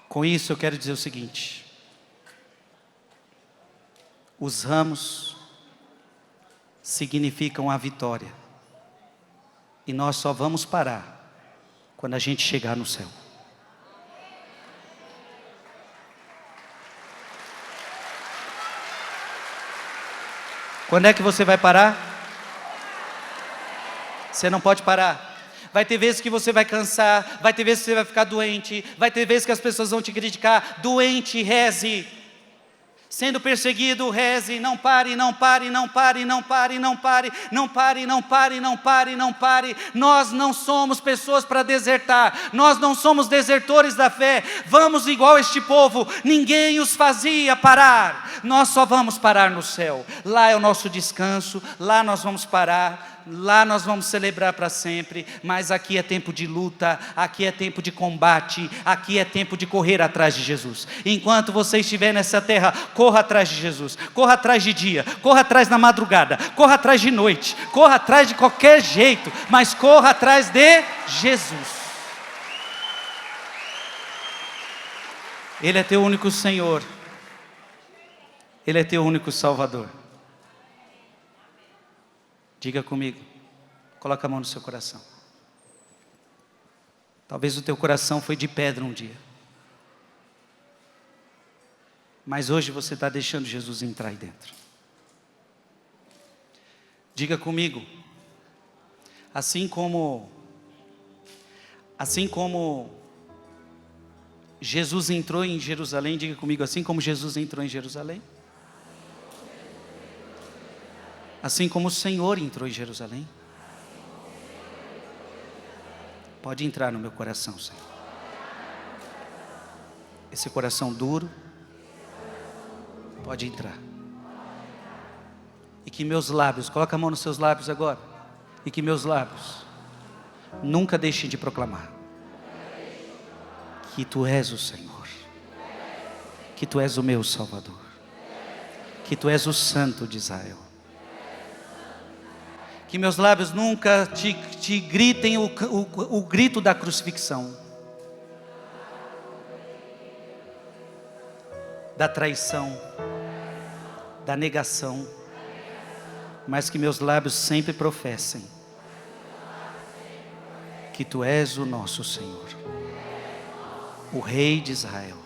Speaker 1: Com isso eu quero dizer o seguinte: os ramos significam a vitória, e nós só vamos parar quando a gente chegar no céu. Quando é que você vai parar? Você não pode parar. Vai ter vezes que você vai cansar, vai ter vezes que você vai ficar doente, vai ter vezes que as pessoas vão te criticar. Doente, reze. Sendo perseguido, reze. Não pare, não pare, não pare, não pare, não pare, não pare, não pare, não pare, não pare. Nós não somos pessoas para desertar, nós não somos desertores da fé. Vamos igual este povo, ninguém os fazia parar. Nós só vamos parar no céu. Lá é o nosso descanso, lá nós vamos parar. lá nós vamos celebrar para sempre, mas aqui é tempo de luta, aqui é tempo de combate, aqui é tempo de correr atrás de Jesus. Enquanto você estiver nessa terra, corra atrás de Jesus, corra atrás de dia, corra atrás na madrugada, corra atrás de noite, corra atrás de qualquer jeito, mas corra atrás de Jesus. Ele é teu único Senhor, Ele é teu único Salvador. Diga comigo, coloca a mão no seu coração. Talvez o teu coração foi de pedra um dia, mas hoje você está deixando Jesus entrar aí dentro. Diga comigo, assim como Jesus entrou em Jerusalém, diga comigo, assim como Jesus entrou em Jerusalém, assim como o Senhor entrou em Jerusalém, pode entrar no meu coração, Senhor. Esse coração duro, pode entrar. E que meus lábios, coloca a mão nos seus lábios agora, e que meus lábios nunca deixem de proclamar que Tu és o Senhor, que Tu és o meu Salvador, que Tu és o Santo de Israel. Que meus lábios nunca te gritem o grito da crucifixão, da traição, da negação, mas que meus lábios sempre professem que Tu és o nosso Senhor, o Rei de Israel,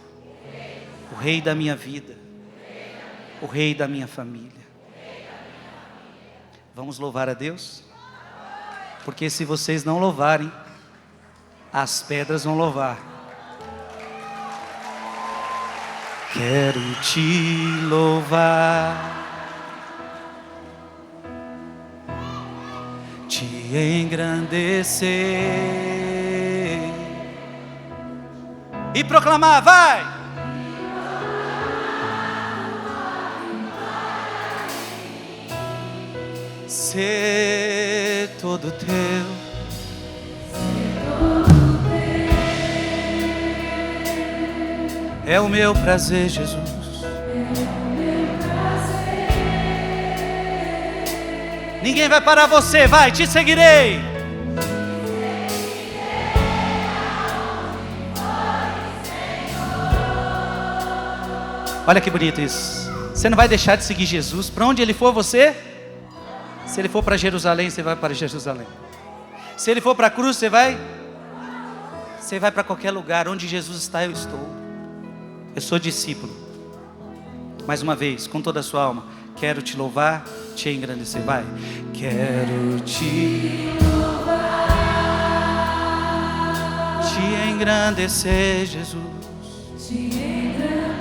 Speaker 1: o Rei da minha vida, o Rei da minha família. Vamos louvar a Deus? Porque se vocês não louvarem, as pedras vão louvar. Quero Te louvar, Te engrandecer e proclamar, vai! Ser todo Teu, é o meu prazer, Jesus. Ninguém vai parar você, vai, Te seguirei. Olha que bonito isso. Você não vai deixar de seguir Jesus. Para onde Ele for, você? Se Ele for para Jerusalém, você vai para Jerusalém. Se Ele for para a cruz, você vai? Você vai para qualquer lugar. Onde Jesus está, eu estou. Eu sou discípulo. Mais uma vez, com toda a sua alma, quero Te louvar, Te engrandecer. Vai. Quero Te louvar, Te engrandecer, Jesus.
Speaker 2: Te engrandecer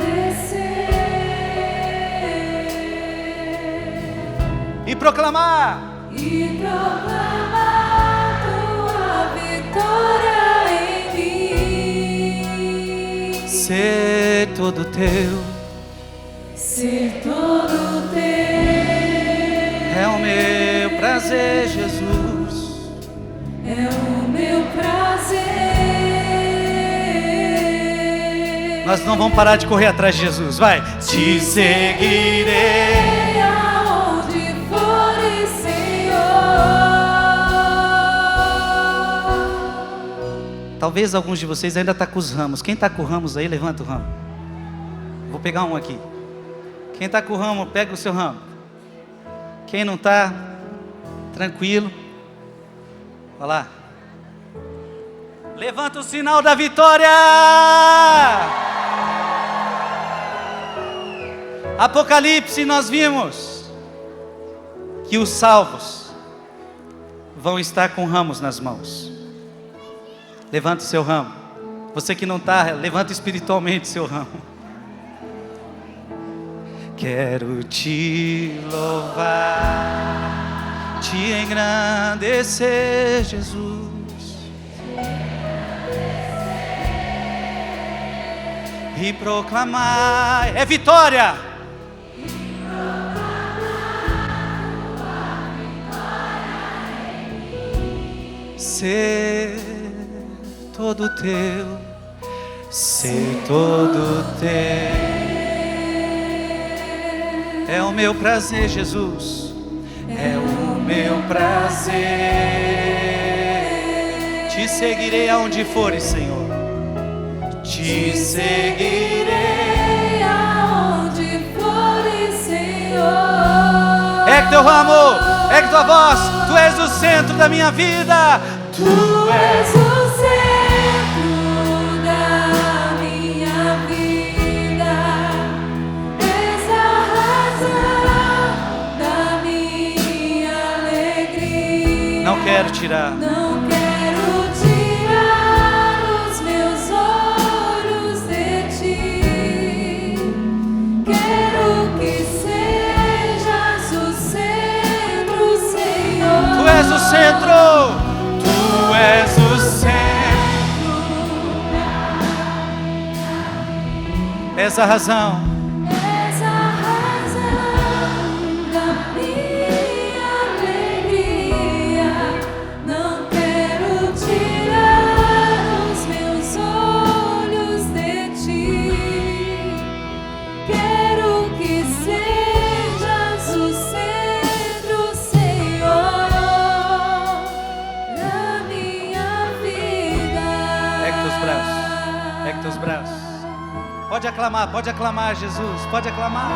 Speaker 1: E proclamar
Speaker 2: Tua vitória em mim.
Speaker 1: ser todo Teu,
Speaker 2: Ser todo Teu,
Speaker 1: é o meu prazer, Jesus.
Speaker 2: é o meu prazer.
Speaker 1: Nós não vamos parar de correr atrás de Jesus, vai. Te seguirei
Speaker 2: aonde fores, Senhor.
Speaker 1: Talvez alguns de vocês ainda estão com os ramos. Quem está com ramos aí, levanta o ramo. Vou pegar um aqui. Quem está com o ramo, pega o seu ramo. Quem não está, tranquilo. Olha lá. Levanta o sinal da vitória. Apocalipse, nós vimos que os salvos vão estar com ramos nas mãos. Levanta o seu ramo. Você que não está, levanta espiritualmente o seu ramo. Quero Te louvar, Te engrandecer, Jesus. E proclamar, é vitória. ser todo teu, ser todo teu. É o meu prazer, Jesus, é o meu prazer. Te seguirei aonde fores, Senhor. Te seguirei
Speaker 2: aonde fores, Senhor.
Speaker 1: Ergue teu ramo, ergue tua voz. Tu és o centro da minha vida.
Speaker 2: Tu és o centro da minha vida. És a razão da minha alegria.
Speaker 1: Não quero tirar.
Speaker 2: Não quero tirar os meus olhos de ti. Quero que sejas o centro, Senhor.
Speaker 1: Tu és o centro. Tu és o centro. És a razão.
Speaker 2: És a razão da minha alegria. Não quero tirar os meus olhos de ti. Quero que sejas o centro, Senhor, da minha vida.
Speaker 1: Ergue teus braços. Ergue teus braços. Pode aclamar, Jesus. Pode aclamar.